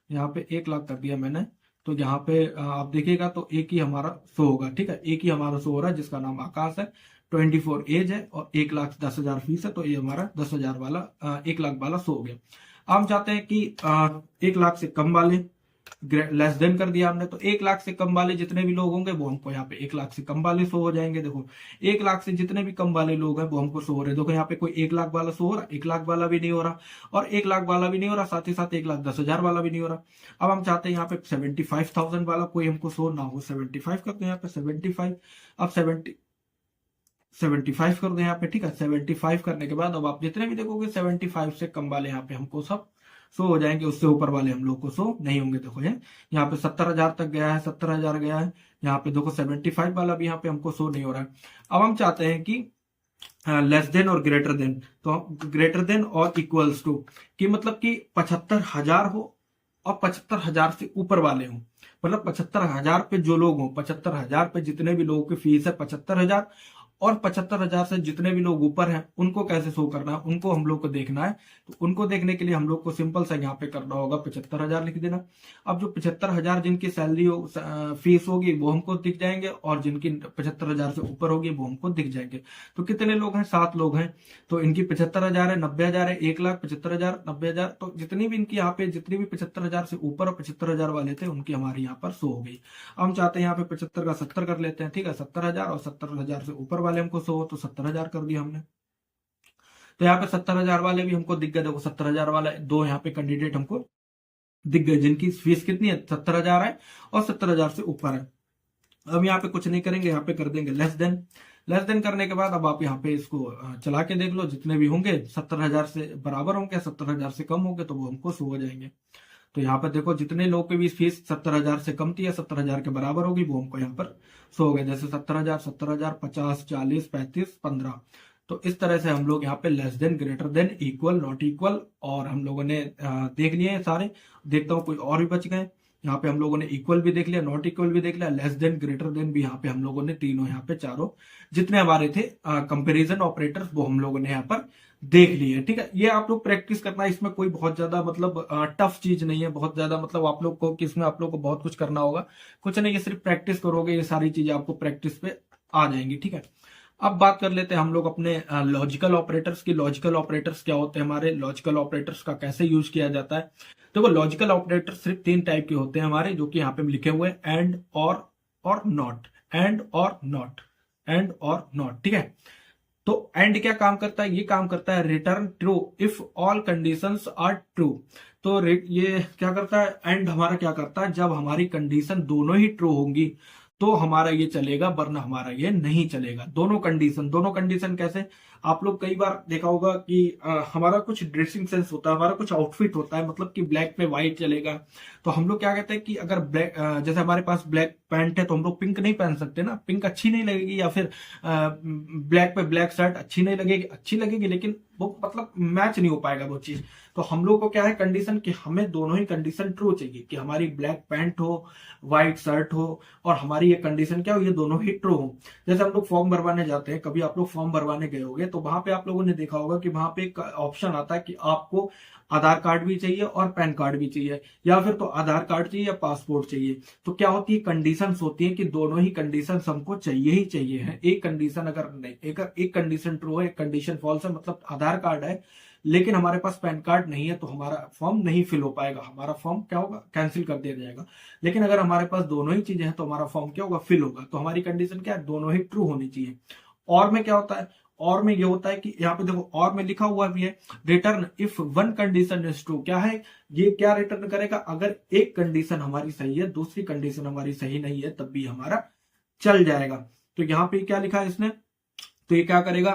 यहाँ पे 1,00,000 कर दिया मैंने, तो यहाँ पे आप देखिएगा तो एक ही हमारा शो होगा, ठीक है, एक ही हमारा शो हो रहा है जिसका नाम आकाश है, 24 एज है और 1,10,000 फीस है, तो ये हमारा 10,000 वाला 1,00,000 वाला शो हो गया। अब हम चाहते हैं कि 1,00,000 से कम वाले, लेस देन कर दिया हमने, तो 1,00,000 से कम वाले जितने भी लोग होंगे वो हमको यहाँ पे 1,00,000 से कम वाले शो हो जाएंगे। देखो 1,00,000 से जितने भी कम वाले लोग हैं वो हमको शो हो रहे हैं। देखो यहाँ पे कोई 1,00,000 वाला शो हो रहा है, 1,00,000 वाला भी नहीं हो रहा और 1,00,000 वाला भी नहीं हो रहा, साथ ही साथ 1,10,000 वाला भी नहीं हो रहा। अब हम चाहते हैं यहाँ पे 75,000 वाला कोई हमको शो ना हो, 75 करते हैं यहाँ पे 75। अब 75 कर दो यहाँ पे, ठीक है। 75 करने के बाद अब आप जितने भी देखोगे 75 से कम वाले यहाँ पे हमको सब शो हो जाएंगे, उससे ऊपर वाले हम लोग को शो नहीं होंगे। देखो यहाँ पे 70,000 तक गया है, 70,000 गया है, यहाँ पे देखो 75 वाला भी यहाँ पे हमको शो नहीं हो रहा है। अब हम चाहते हैं कि लेस देन और ग्रेटर देन, तो ग्रेटर देन और इक्वल्स टू कि मतलब कि 75,000 हो और 75,000 से ऊपर वाले हो, मतलब 75,000 पे जो लोग हो, 75,000 पे जितने भी लोगों की फीस है 75,000 और 75,000 से जितने भी लोग ऊपर हैं उनको कैसे शो करना है, उनको हम लोग को देखना है। तो उनको देखने के लिए हम लोग को सिंपल सा यहाँ पे करना होगा 75,000 लिख देना। अब जो 75,000 जिनकी सैलरी हो फीस होगी वो हमको दिख जाएंगे और जिनकी 75,000 से ऊपर होगी वो हमको दिख जाएंगे। तो कितने लोग हैं, 7 लोग हैं, तो इनकी 75,000 है, 90,000 है, 1,00,000, 75,000, 90,000, तो जितनी भी इनकी यहाँ पे जितनी भी 75,000 से ऊपर और 75,000 वाले थे उनकी हमारी यहाँ पर शो हो गई। हम चाहते हैं यहाँ पे 75 का 70 कर लेते हैं, ठीक है, 70,000 और 70,000 से ऊपर वाले हमको शो हो, तो 70,000 कर दिया हमने। तो यहाँ पे 70,000 वाले भी हमको दिख गए, देखो 70,000 वाला दो यहाँ पे कैंडिडेट हमको दिख गए जिनकी फीस कितनी है, 70,000 है और 70,000 से ऊपर है। अब यहाँ पे कुछ नहीं करेंगे, यहाँ पे कर देंगे लेस देन। लेस देन करने के बाद अब आप यहाँ पे इसको चला के देख लो, जितने भी होंगे 70,000 से बराबर होंगे, 70,000 से कम होंगे तो वो हमको शो हो जाएंगे। तो यहाँ पर देखो जितने लोग की भी फीस 70,000 से कम थी या 70,000 के बराबर होगी वो हमको यहाँ पर शो हो गए, जैसे 70,000, 70,000, 50, 40, 35, 15। तो इस तरह से हम लोग यहाँ पे less than, greater than, equal, not equal और हम लोगों ने देख लिए हैं सारे। देखता हूँ कोई और भी बच गए। यहाँ पे हम लोगों ने इक्वल भी देख लिया, नॉट इक्वल भी देख लिया, लेस देन, ग्रेटर देन भी यहाँ पे हम लोगों ने तीनों यहाँ पे चारों जितने हमारे थे कंपैरिजन ऑपरेटर्स वो हम लोगों ने यहाँ पर देख लिए, ठीक है। ये आप लोग प्रैक्टिस करना, इसमें कोई बहुत ज्यादा मतलब टफ चीज नहीं है, बहुत ज्यादा मतलब आप लोग को कि इसमें आप लोग को बहुत कुछ करना होगा, कुछ नहीं, ये सिर्फ प्रैक्टिस करोगे, ये सारी चीजें आपको प्रैक्टिस पे आ जाएंगी, ठीक है। अब बात कर लेते हैं हम लोग अपने लॉजिकल ऑपरेटर्स की। लॉजिकल ऑपरेटर्स क्या होते हैं हमारे, लॉजिकल ऑपरेटर्स का कैसे यूज किया जाता है। देखो लॉजिकल ऑपरेटर सिर्फ 3 टाइप के होते हैं हमारे, जो कि यहाँ पे लिखे हुए हैं, एंड, और नॉट, एंड और नॉट, एंड और नॉट, ठीक है। तो एंड क्या काम करता है, ये काम करता है return true if all conditions are true. तो ये क्या करता है, एंड हमारा क्या करता है, जब हमारी कंडीशन दोनों ही ट्रू होंगी तो हमारा ये चलेगा, वरना हमारा ये नहीं चलेगा। दोनों कंडीशन कैसे, आप लोग कई बार देखा होगा कि हमारा कुछ ड्रेसिंग सेंस होता है, हमारा कुछ आउटफिट होता है, मतलब कि ब्लैक पे व्हाइट चलेगा, तो हम लोग क्या कहते हैं कि अगर ब्लैक जैसे हमारे पास ब्लैक पैंट है तो हम लोग पिंक नहीं पहन सकते ना, पिंक अच्छी नहीं लगेगी, या फिर ब्लैक पे ब्लैक शर्ट अच्छी नहीं लगेगी, अच्छी लगेगी लेकिन वो मतलब मैच नहीं हो पाएगा वो चीज। तो हम लोग को क्या है कंडीशन कि हमें दोनों ही कंडीशन ट्रू चाहिए, कि हमारी ब्लैक पैंट हो, व्हाइट शर्ट हो और हमारी ये कंडीशन क्या हो, ये दोनों ही ट्रू हो। जैसे हम लोग फॉर्म भरवाने जाते हैं, कभी आप लोग फॉर्म भरवाने गए होंगे तो वहां पे आप लोगों ने देखा होगा कि वहां पे एक ऑप्शन आता है कि आपको आधार कार्ड भी चाहिए और पैन कार्ड भी चाहिए, या फिर तो आधार कार्ड चाहिए या पासपोर्ट चाहिए। तो क्या होती है कंडीशंस होती है कि दोनों ही कंडीशंस हमको चाहिए ही चाहिए है। एक कंडीशन अगर नहीं, एक कंडीशन ट्रू है, एक कंडीशन फॉल्स है, मतलब आधार कार्ड है लेकिन हमारे पास पैन कार्ड नहीं है, तो हमारा फॉर्म नहीं फिल हो पाएगा, हमारा फॉर्म क्या होगा, कैंसिल कर दिया जाएगा। लेकिन अगर हमारे पास दोनों ही चीजें हैं तो हमारा फॉर्म क्या होगा, फिल होगा। तो हमारी कंडीशन क्या है, दोनों ही ट्रू होनी चाहिए। और में क्या होता है, और में ये होता है कि यहाँ पे देखो और में लिखा हुआ भी है return if one condition is true. क्या है ये, क्या रिटर्न करेगा, अगर एक कंडीशन हमारी सही है दूसरी कंडीशन हमारी सही नहीं है तब भी हमारा चल जाएगा। तो यहाँ पे क्या लिखा है इसने, तो ये क्या करेगा,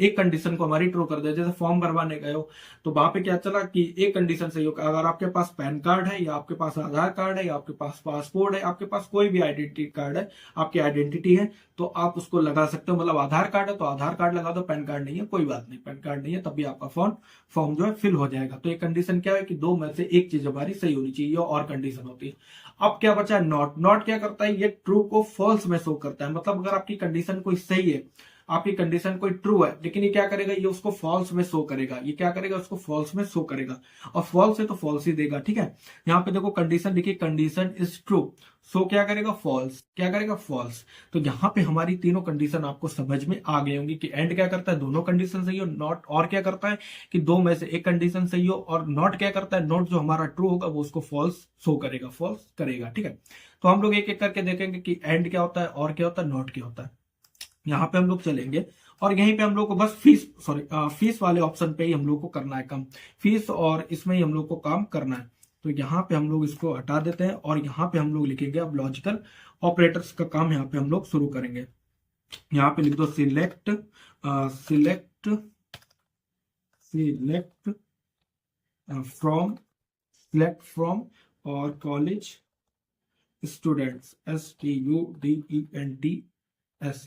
एक कंडीशन को हमारी ट्रू कर दे। जैसे फॉर्म भरवाने गए हो तो वहां पे क्या चला कि एक कंडीशन सही हो, अगर आपके पास पैन कार्ड है या आपके पास आधार कार्ड है या आपके पास पासपोर्ट है, आपके पास कोई भी आइडेंटिटी कार्ड है, आपकी आइडेंटिटी है तो आप उसको लगा सकते हो। मतलब आधार कार्ड है तो आधार कार्ड लगा दो, पैन कार्ड नहीं है कोई बात नहीं, पैन कार्ड नहीं है तब भी आपका फॉर्म जो है फिल हो जाएगा। तो ये कंडीशन क्या है कि दो में से एक चीज हमारी सही होनी चाहिए और कंडीशन होती है। अब क्या बचा है नॉट। नॉट क्या करता है, ये ट्रू को फॉल्स में शो करता है। मतलब अगर आपकी कंडीशन कोई सही है, आपकी कंडीशन कोई ट्रू है, लेकिन ये क्या करेगा, ये उसको फॉल्स में शो करेगा। ये क्या करेगा, उसको फॉल्स में शो करेगा, और फॉल्स है तो फॉल्स ही देगा। ठीक है, यहाँ पे देखो कंडीशन लिखी, कंडीशन इज ट्रू, सो क्या करेगा फॉल्स, क्या करेगा फॉल्स। तो यहाँ पे हमारी तीनों कंडीशन आपको समझ में आ गई होंगी कि एंड क्या करता है, दोनों कंडीशन सही हो। नॉट और क्या करता है कि दो में से एक कंडीशन सही हो। और नॉट क्या करता है, नॉट जो हमारा ट्रू होगा वो उसको फॉल्स शो करेगा, फॉल्स करेगा। ठीक है, तो हम लोग एक एक करके देखेंगे कि एंड क्या होता है और क्या होता है, नॉट क्या होता है। यहाँ पे हम लोग चलेंगे और यहीं पे हम लोग को बस फीस वाले ऑप्शन पे ही हम लोग को करना है काम, फीस, और इसमें ही हम लोग को काम करना है। तो यहाँ पे हम लोग इसको हटा देते हैं और यहाँ पे हम लोग लिखेंगे अब लॉजिकल ऑपरेटर्स का काम यहाँ पे हम लोग शुरू करेंगे। यहाँ पे लिख दो सिलेक्ट फ्रॉम और कॉलेज स्टूडेंट्स,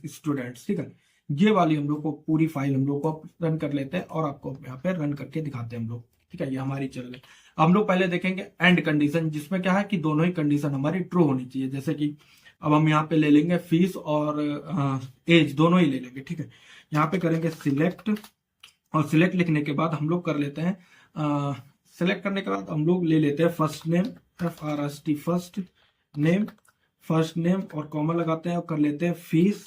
स्टूडेंट्स। ठीक है, ये वाली हम लोग को पूरी फाइल हम लोग को रन कर लेते हैं और आपको यहाँ पे रन करके दिखाते हैं हम लोग। ठीक है, ये हमारी चल रही। हम लोग पहले देखेंगे एंड कंडीशन, जिसमें क्या है कि दोनों ही कंडीशन हमारी ट्रू होनी चाहिए। जैसे कि अब हम यहाँ पे ले लेंगे फीस और एज दोनों ही ले लेंगे। ठीक है, यहाँ पे करेंगे सिलेक्ट, और सिलेक्ट लिखने के बाद हम लोग कर लेते हैं, सिलेक्ट करने के बाद हम लोग ले लेते हैं first name, FRST first name और कॉमा लगाते हैं और कर लेते हैं फीस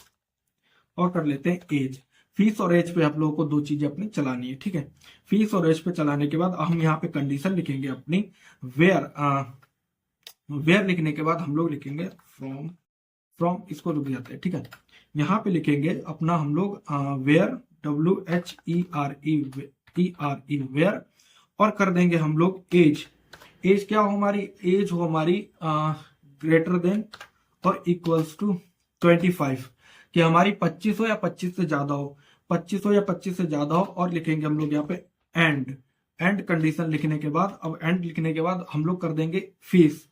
और कर लेते हैं एज। फीस और एज पे आप लोगों को दो चीजें अपनी चलानी है। ठीक है, फीस और एज पे चलाने के बाद हम यहाँ पे कंडीशन लिखेंगे अपनी वेयर लिखने के बाद हम लोग लिखेंगे फ्रॉम इसको रुक जाते हैं। ठीक है, यहाँ पे लिखेंगे अपना हम लोग वेयर, WHERE वेयर, और कर देंगे हम लोग एज। एज क्या हो हमारी, एज हो हमारी ग्रेटर देन और इक्वल्स टू 25, कि हमारी 25 हो या 25 से ज्यादा हो, 25 हो या 25 से ज्यादा हो। और लिखेंगे हम लोग यहाँ पे एंड कंडीशन लिखने के बाद, अब एंड लिखने के बाद हम लोग कर देंगे फीस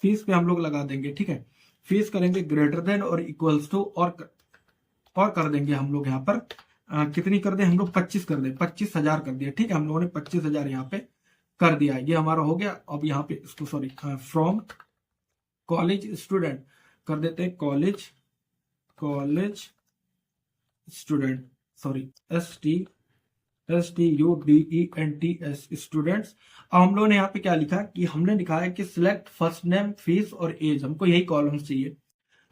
पे हम लोग लगा देंगे। ठीक है, फीस करेंगे ग्रेटर देन और इक्वल्स टू, और कर देंगे हम लोग यहाँ पर कितनी कर दें हम लोग, 25 कर दें, 25,000 कर दिया। ठीक है, हम लोगों ने 25,000 यहाँ पे कर दिया, ये हमारा हो गया। अब यहाँ पे इसको फ्रॉम कॉलेज स्टूडेंट कर देते हैं कॉलेज स्टूडेंट, STUDENTS स्टूडेंट्स। अब हम लोगों ने यहाँ पे क्या लिखा कि हमने लिखा है कि सिलेक्ट फर्स्ट नेम फीस और एज, हमको यही कॉलम चाहिए।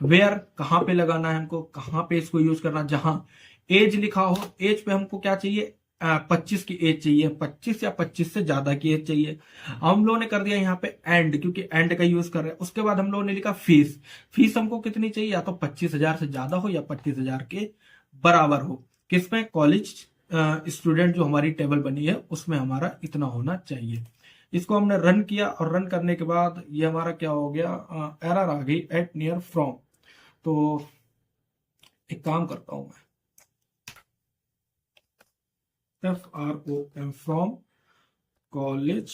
वेयर कहाँ पे लगाना है हमको, कहाँ पे इसको यूज करना, जहां एज लिखा हो, एज पे हमको क्या चाहिए, 25 की एज चाहिए, 25 या 25 से ज्यादा की एज चाहिए। हम लोगों ने कर दिया यहाँ पे एंड, क्योंकि एंड का यूज कर रहे हैं। उसके बाद हम लोगों ने लिखा फीस हमको कितनी चाहिए, या तो 25,000 से ज्यादा हो या 25,000 के बराबर हो। किसमें, कॉलेज स्टूडेंट जो हमारी टेबल बनी है उसमें हमारा इतना होना चाहिए। इसको हमने रन किया और रन करने के बाद ये हमारा क्या हो गया, एरर आ गई एट नियर फ्रॉम। तो एक काम करता हूं मैं, FROM from college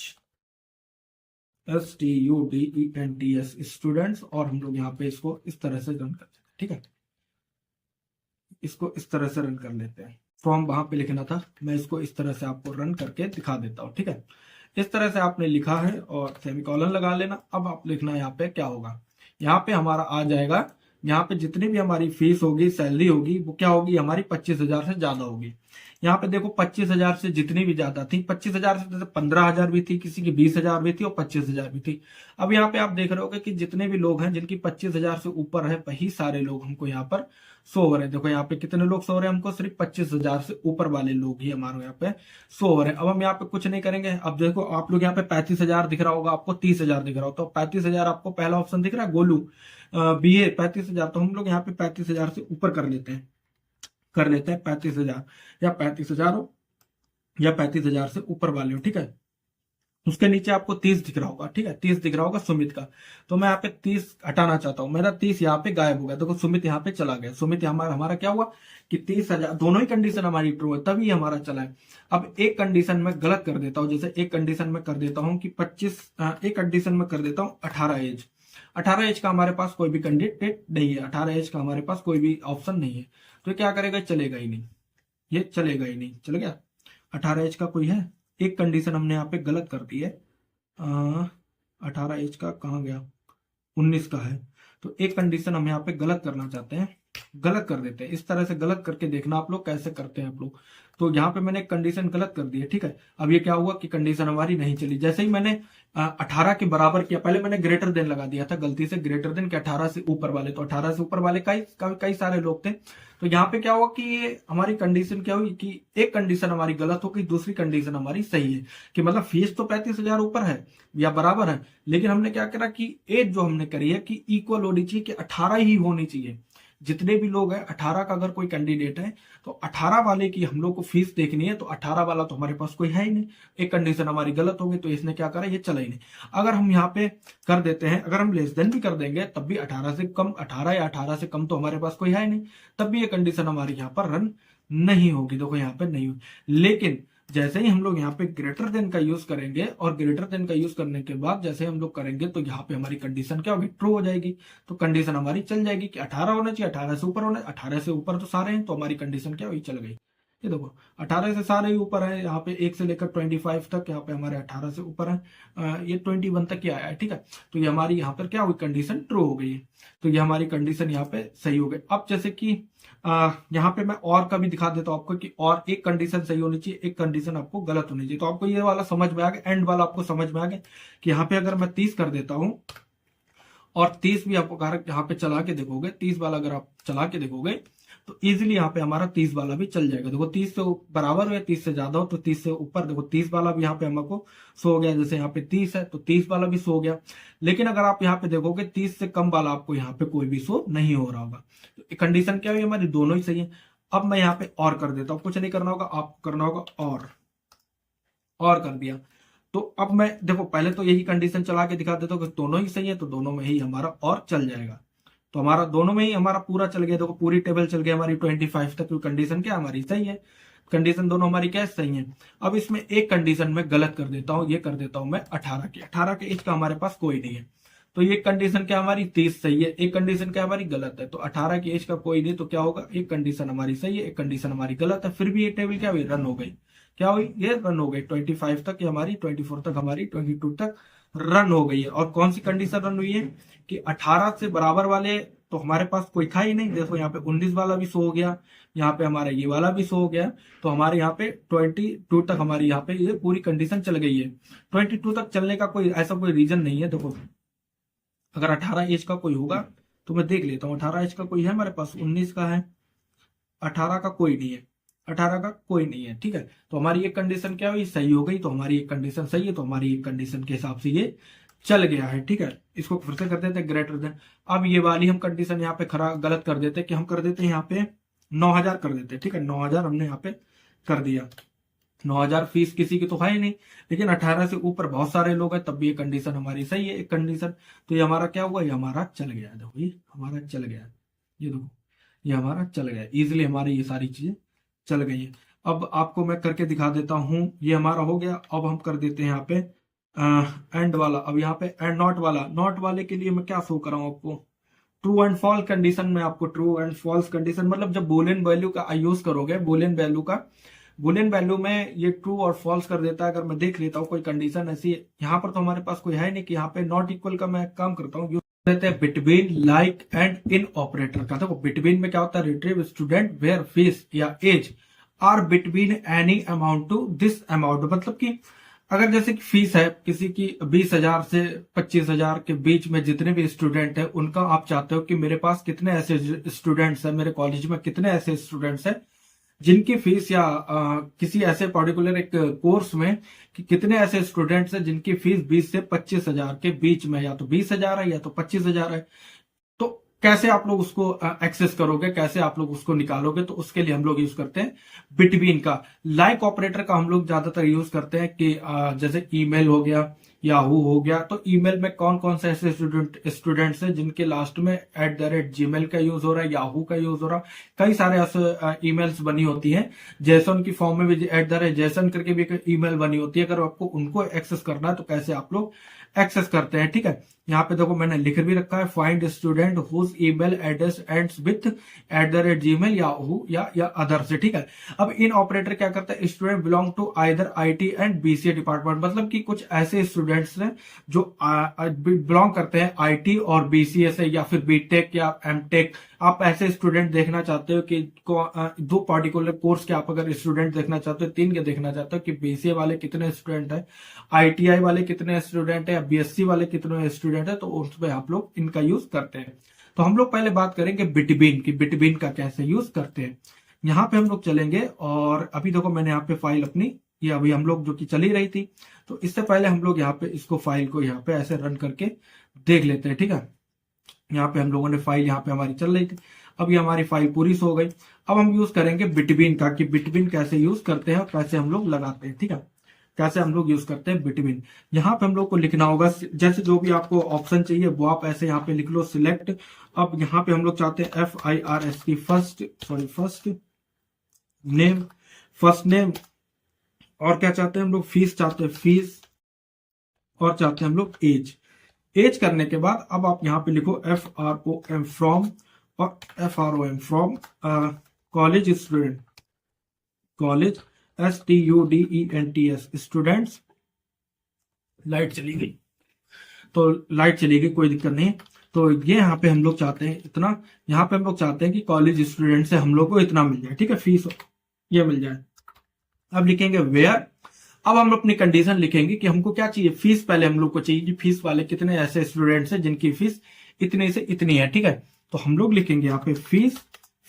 STUDENTS students, और हम लोग यहाँ पे इसको इस तरह से रन करते हैं। ठीक है, इसको इस तरह से रन कर लेते हैं। फ्रॉम वहां पे लिखना था, मैं इसको इस तरह से आपको रन करके दिखा देता हूँ। ठीक है, इस तरह से आपने लिखा है और सेमीकोलन लगा लेना। अब आप लिखना यहाँ पे क्या होगा, यहाँ पे हमारा आ जाएगा, यहाँ पे जितनी भी हमारी फीस होगी, सैलरी होगी, वो क्या होगी हमारी 25,000 से ज्यादा होगी। यहाँ पे देखो 25,000 से जितनी भी ज्यादा थी, 25,000 से जैसे 15,000 भी थी, किसी की 20,000 भी थी और 25,000 भी थी। अब यहाँ पे आप देख रहे होगे कि जितने भी लोग हैं जिनकी 25,000 से ऊपर है, वही सारे लोग हमको यहाँ पर शो हो रहे हैं। देखो यहाँ पे कितने लोग शो हो रहे हैं हमको, सिर्फ 25,000 से ऊपर वाले लोग ही हमारे यहाँ पे शो हो रहे हैं। अब हम यहाँ पे कुछ नहीं करेंगे। अब देखो आप लोग यहाँ पे 35,000 दिख रहा होगा, आपको 30,000 दिख रहा होगा, तो 35,000 आपको पहला ऑप्शन दिख रहा है, गोलू BA 35,000, तो हम लोग यहाँ पे 35,000 से ऊपर कर लेते हैं। कर लेते हैं 35,000, या 35,000 हो या 35,000 से ऊपर वाले हो, ठीक है। उसके नीचे आपको 30 दिख रहा होगा, ठीक है, 30 दिख रहा होगा सुमित का। तो मैं यहाँ पे 30 हटाना चाहता हूँ, मेरा 30 यहाँ पे गायब हो गया। देखो सुमित यहाँ पे चला गया। सुमित हमारा हमारा क्या हुआ कि 30,000, दोनों ही कंडीशन हमारी ट्रू है, तभी हमारा चला है। अब एक कंडीशन में गलत कर देता हूँ, जैसे एक कंडीशन में कर देता हूँ कि 25, एक कंडीशन में कर देता हूँ 18 एज। 18 एज का हमारे पास कोई भी कैंडिडेट नहीं है, 18 एज का हमारे पास कोई भी ऑप्शन नहीं है। तो क्या करेगा, चलेगा ही नहीं, ये चलेगा ही नहीं, चल गया। 18 एज का कोई है, एक कंडीशन हमने यहाँ पे गलत कर दी है। 18 एज का कहाँ गया, 19 का है। तो एक कंडीशन हम यहाँ पे गलत करना चाहते हैं, गलत कर देते हैं। इस तरह से गलत करके देखना आप लोग कैसे करते हैं आप लोग। तो यहाँ पे मैंने एक कंडीशन गलत कर दी है, ठीक है। अब ये क्या हुआ कि कंडीशन हमारी नहीं चली। जैसे ही मैंने 18 के बराबर किया, पहले मैंने ग्रेटर देन लगा दिया था गलती से, ग्रेटर देन के 18 से ऊपर वाले, तो 18 से ऊपर वाले कई सारे लोग थे। तो यहाँ पे क्या हुआ कि ये हमारी कंडीशन क्या हुई कि एक कंडीशन हमारी गलत हो गई, दूसरी कंडीशन हमारी सही है। कि मतलब फीस तो 35,000 ऊपर है या बराबर है, लेकिन हमने क्या करा कि एज जो हमने करी है कि इक्वल होनी चाहिए, कि 18 ही होनी चाहिए। जितने भी लोग हैं 18 का अगर कोई कैंडिडेट है तो 18 वाले की हम लोग को फीस देखनी है। तो 18 वाला तो हमारे पास कोई है ही नहीं, एक कंडीशन हमारी गलत होगी, तो इसने क्या करा, ये चला ही नहीं। अगर हम यहाँ पे कर देते हैं, अगर हम लेस देन भी कर देंगे तब भी 18 से कम, 18 या 18 से कम तो हमारे पास कोई है ही नहीं, तब भी ये कंडीशन हमारी यहाँ पर रन नहीं होगी। देखो यहाँ पे नहीं होगी। लेकिन जैसे ही हम लोग यहाँ पे ग्रेटर देन का यूज करेंगे, और ग्रेटर देन का यूज करने के बाद जैसे हम लोग करेंगे तो यहाँ पे हमारी कंडीशन क्या होगी, ट्रू हो जाएगी। तो कंडीशन हमारी चल जाएगी कि 18 होना चाहिए, 18 से ऊपर होना, 18 से ऊपर तो सारे हैं, तो हमारी कंडीशन क्या हुई, चल गई। ये देखो 18 से सारे ही ऊपर है, यहाँ पे 1 से लेकर 25 तक यहाँ पे हमारे 18 से ऊपर है, ये 21 तक ही आया है, ठीक है। तो ये हमारी यहाँ पर क्या हुई, कंडीशन ट्रू हो गई है। तो ये हमारी कंडीशन यहाँ पे सही हो गई। अब जैसे कि यहाँ पे मैं और का भी दिखा देता हूँ आपको कि और एक कंडीशन सही होनी चाहिए, एक कंडीशन आपको गलत होनी चाहिए। तो आपको ये वाला समझ में आ गया, एंड वाला आपको समझ में आ गया कि यहाँ पे अगर मैं 30 कर देता हूँ और 30 भी आपको यहाँ पे चला के देखोगे, 30 वाला अगर आप चला के देखोगे तो इजीली यहाँ पे हमारा 30 वाला भी चल जाएगा। देखो 30 से बराबर हो या 30 से ज्यादा हो, तो 30 से ऊपर देखो 30 वाला भी यहाँ पे हमको शो हो गया। जैसे यहाँ पे 30 है तो 30 वाला भी शो हो गया। लेकिन अगर आप यहाँ पे देखोगे 30 से कम वाला आपको यहाँ पे कोई भी शो नहीं हो रहा होगा। तो कंडीशन क्या हुई, हमारी दोनों ही सही है। अब मैं यहाँ पे और कर देता हूँ, कुछ नहीं करना होगा, आपको करना होगा और कर दिया। तो अब मैं देखो पहले तो यही कंडीशन चला के दिखा देता हूँ कि दोनों ही सही है, तो दोनों में ही हमारा और चल जाएगा। तो हमारा दोनों में ही हमारा पूरा चल गया। देखो पूरी टेबल चल गई हमारी 25 तक, कंडीशन क्या हमारी सही है, कंडीशन दोनों हमारी क्या सही है। अब इसमें एक कंडीशन में गलत कर देता हूँ, ये कर देता हूँ मैं 18 के एज का हमारे पास कोई नहीं है। तो ये कंडीशन क्या हमारी 30 सही है, एक कंडीशन क्या हमारी गलत है। तो 18 की एज का कोई नहीं, तो क्या होगा, एक कंडीशन हमारी सही है, एक कंडीशन हमारी गलत है। फिर भी ये टेबल क्या हुई, रन हो गई। क्या हुई, ये रन हो गई। 25 तक हमारी, 24 तक हमारी, 22 तक रन हो गई है। और कौन सी कंडीशन रन हुई है कि 18 से बराबर वाले तो हमारे पास कोई था ही नहीं। देखो यहाँ पे 19 वाला भी शो हो गया, यहाँ पे हमारा ये वाला भी शो हो गया। तो हमारे यहाँ पे 22 तक हमारी यहाँ पे ये पूरी कंडीशन चल गई है। 22 तक चलने का कोई ऐसा कोई रीजन नहीं है। देखो अगर 18 एज का कोई होगा तो मैं देख लेता हूँ, 18 एज का कोई है हमारे पास, 19 का है, 18 का कोई नहीं है, 18 का कोई नहीं है, ठीक है। तो हमारी एक कंडीशन क्या हुई, सही हो गई। तो हमारी एक कंडीशन सही है, तो हमारी एक कंडीशन के हिसाब से ये चल गया है, ठीक है। इसको फिर से कर देते हैं ग्रेटर देन। अब ये वाली हम कंडीशन यहाँ पे गलत कर देते हैं कि हम कर देते हैं यहाँ पे 9,000 कर देते हैं, ठीक है। 9,000 हमने यहाँ पे कर दिया। 9,000 फीस किसी की तो है ही नहीं, लेकिन 18 से ऊपर बहुत सारे लोग हैं, तब भी ये कंडीशन हमारी सही है, एक कंडीशन। तो ये हमारा क्या हुआ, ये हमारा चल गया। देखो ये हमारा चल गया, ये देखो ये हमारा चल गया, इजिली हमारी ये सारी चीजें चल गई है। अब आपको मैं करके दिखा देता हूं, ये हमारा हो गया। अब हम कर देते हैं यहाँ पे एंड वाला। अब यहाँ पे एंड नॉट वाला, नॉट वाले के लिए मैं क्या शो कर रहा हूँ आपको, ट्रू एंड फॉल्स कंडीशन में। आपको ट्रू एंड फॉल्स कंडीशन मतलब जब बुलियन वैल्यू का यूज करोगे, बुलियन वैल्यू में ये ट्रू और फॉल्स कर देता है। अगर मैं देख लेता हूँ कोई कंडीशन ऐसी है, यहाँ पर तो हमारे पास कोई है नहीं कि यहाँ पे नॉट इक्वल का मैं काम करता हूँ, रहते हैं between, like and in operator का। देखो बिटवीन में क्या होता है, रिट्रीव स्टूडेंट वेयर फीस या age are between any amount to this amount. मतलब कि अगर जैसे कि फीस है किसी की 20,000 से 25,000 के बीच में, जितने भी स्टूडेंट है उनका आप चाहते हो कि मेरे पास कितने ऐसे स्टूडेंट्स हैं, मेरे कॉलेज में कितने ऐसे स्टूडेंट्स हैं जिनकी फीस या किसी ऐसे पर्टिकुलर एक कोर्स में कि कितने ऐसे स्टूडेंट्स हैं जिनकी फीस 20 से 25,000 के बीच में, या तो 20,000 है या तो 25,000 है। तो कैसे आप लोग उसको एक्सेस करोगे, कैसे आप लोग उसको निकालोगे, तो उसके लिए हम लोग यूज करते हैं बिटवीन का। लाइक ऑपरेटर का हम लोग ज्यादातर यूज करते हैं कि जैसे ईमेल हो गया, याहू हो गया, तो ईमेल में कौन कौन से ऐसे स्टूडेंट्स हैं जिनके लास्ट में @gmail का यूज हो रहा है, याहू का यूज हो रहा है, कई सारे ऐसे ईमेल्स बनी होती हैं। जेसन की फॉर्म में भी @जेसन करके भी एक ईमेल बनी होती है। अगर आपको उनको एक्सेस करना है तो कैसे आप लोग एक्सेस करते हैं, ठीक है। यहाँ पे देखो मैंने लिख भी रखा है, find student whose email address ends with @gmail या अदर से, ठीक है। अब इन ऑपरेटर क्या करता है, student belong to either IT and BCA department, मतलब कि कुछ ऐसे स्टूडेंट्स हैं जो बिलोंग करते हैं IT और BCA से, या फिर BTech या MTech। आप ऐसे स्टूडेंट देखना चाहते हो कि दो पार्टिकुलर कोर्स के आप अगर स्टूडेंट देखना चाहते हो, 3 के देखना चाहते हो कि BCA वाले कितने स्टूडेंट है, ITI वाले कितने स्टूडेंट है, या BSc वाले कितने स्टूडेंट है, तो उसमें आप लोग इनका यूज करते हैं। तो हम लोग पहले बात करेंगे बिटवीन की, बिटवीन का कैसे यूज करते हैं। यहाँ पे हम लोग चलेंगे, और अभी देखो मैंने यहाँ पे फाइल अपनी, ये अभी हम लोग जो कि चली रही थी, तो इससे पहले हम लोग यहाँ पे इसको फाइल को यहाँ पे ऐसे रन करके देख लेते हैं, ठीक है। यहाँ पे हम लोगों ने फाइल यहाँ पे हमारी चल रही थी, अब ये हमारी फाइल पूरी सो गई। अब हम यूज करेंगे बिटवीन का, कि बिटवीन कैसे यूज करते हैं और कैसे हम लोग लगाते हैं, ठीक है। कैसे हम लोग यूज करते हैं बिटवीन। यहाँ पे हम लोग को लिखना होगा, जैसे जो भी आपको ऑप्शन चाहिए वो आप ऐसे यहाँ पे लिख लो, सिलेक्ट। अब यहाँ पे हम लोग चाहते हैं FIRST, first name, first name, और क्या चाहते हैं हम लोग, फीस चाहते हैं, फीस, और चाहते हैं हम लोग एज। एज करने के बाद अब आप यहाँ पे लिखो FROM फ्रॉम, और FROM from college student, college STUDENTS students. Light चली गई, तो लाइट चली गई, कोई दिक्कत नहीं। तो ये यहाँ पे हम लोग चाहते हैं इतना, यहाँ पे हम लोग चाहते हैं कि कॉलेज स्टूडेंट से हम लोग को इतना मिल जाए, ठीक है, फीस ये मिल जाए। अब लिखेंगे वेयर। अब हम अपनी कंडीशन लिखेंगे कि हमको क्या चाहिए, फीस पहले हम लोग को चाहिए कि फीस वाले कितने ऐसे स्टूडेंट्स हैं जिनकी फीस इतने से इतनी है, ठीक है। तो हम लोग लिखेंगे यहाँ पे फीस।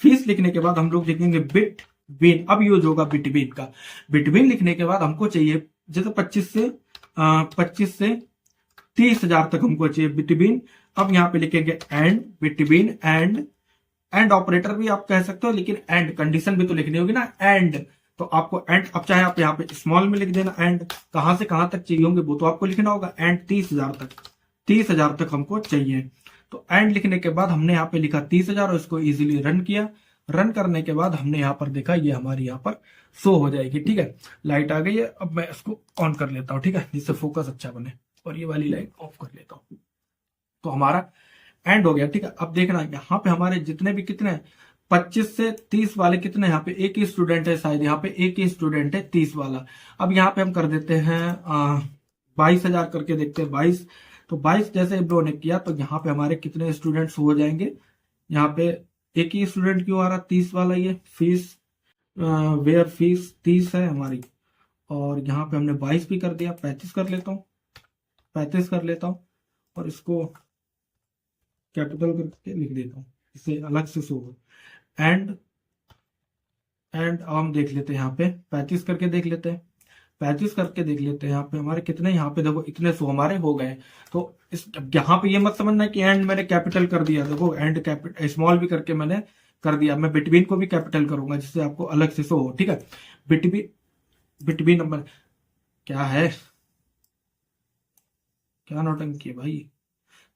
फीस लिखने के बाद हम लोग लिखेंगे बिटवीन। अब यूज होगा बिटवीन का। बिटवीन लिखने के बाद हमको चाहिए जैसे 25 से 30,000 तक हमको चाहिए बिटवीन। अब यहाँ पे लिखेंगे एंड, बिटवीन एंड ऑपरेटर भी आप कह सकते हो, लेकिन एंड कंडीशन भी तो लिखनी होगी ना, एंड। तो आपको एंड, अब चाहे आप यहाँ पे स्मॉल में लिख देना, एंड कहां से कहां तक चाहिए होंगे वो तो आपको लिखना होगा, एंड 30,000 तक, 30,000 तक हमको चाहिए। तो एंड लिखने के बाद हमने यहाँ पे लिखा 30,000 और इसको इजीली रन किया। रन करने के बाद हमने यहाँ पर देखा ये हमारी यहाँ पर शो हो जाएगी, ठीक है। लाइट आ गई है, अब मैं इसको ऑन कर लेता हूँ, ठीक है, जिससे फोकस अच्छा बने, और ये वाली लाइट ऑफ कर लेता हूँ। तो हमारा एंड हो गया, ठीक है। अब देखना यहाँ पे हमारे जितने भी कितने 25 से 30 वाले कितने, यहाँ पे एक ही स्टूडेंट है, शायद यहाँ पे एक ही स्टूडेंट है 30 वाला। अब यहाँ पे हम कर देते हैं 22,000 करके देखते हैं, 22। तो 22 जैसे ब्रो ने किया तो यहाँ पे हमारे कितने स्टूडेंट्स हो जाएंगे, यहाँ पे एक ही स्टूडेंट क्यों आ रहा, 30 वाला, ये फीस वेयर फीस 30 है हमारी, और यहाँ पे हमने 22 भी कर दिया, 35 कर लेता हूँ, 35 कर लेता हूँ, और इसको कैपिटल करके लिख देता हूँ, इसे अलग से शो हो। एंड हम देख लेते हैं यहाँ पे 35 करके देख लेते हैं, 35 करके देख लेते हैं यहाँ पे हमारे कितने, यहाँ पे देखो इतने सो हमारे हो गए। तो इस यहाँ पे ये मत समझना कि एंड मैंने कैपिटल कर दिया, देखो एंड कैपिटल स्मॉल भी करके मैंने कर दिया, मैं बिटवीन को भी कैपिटल करूंगा जिससे आपको अलग से शो हो, ठीक है। बिटवीन नंबर क्या है, क्या नौटंकी है भाई,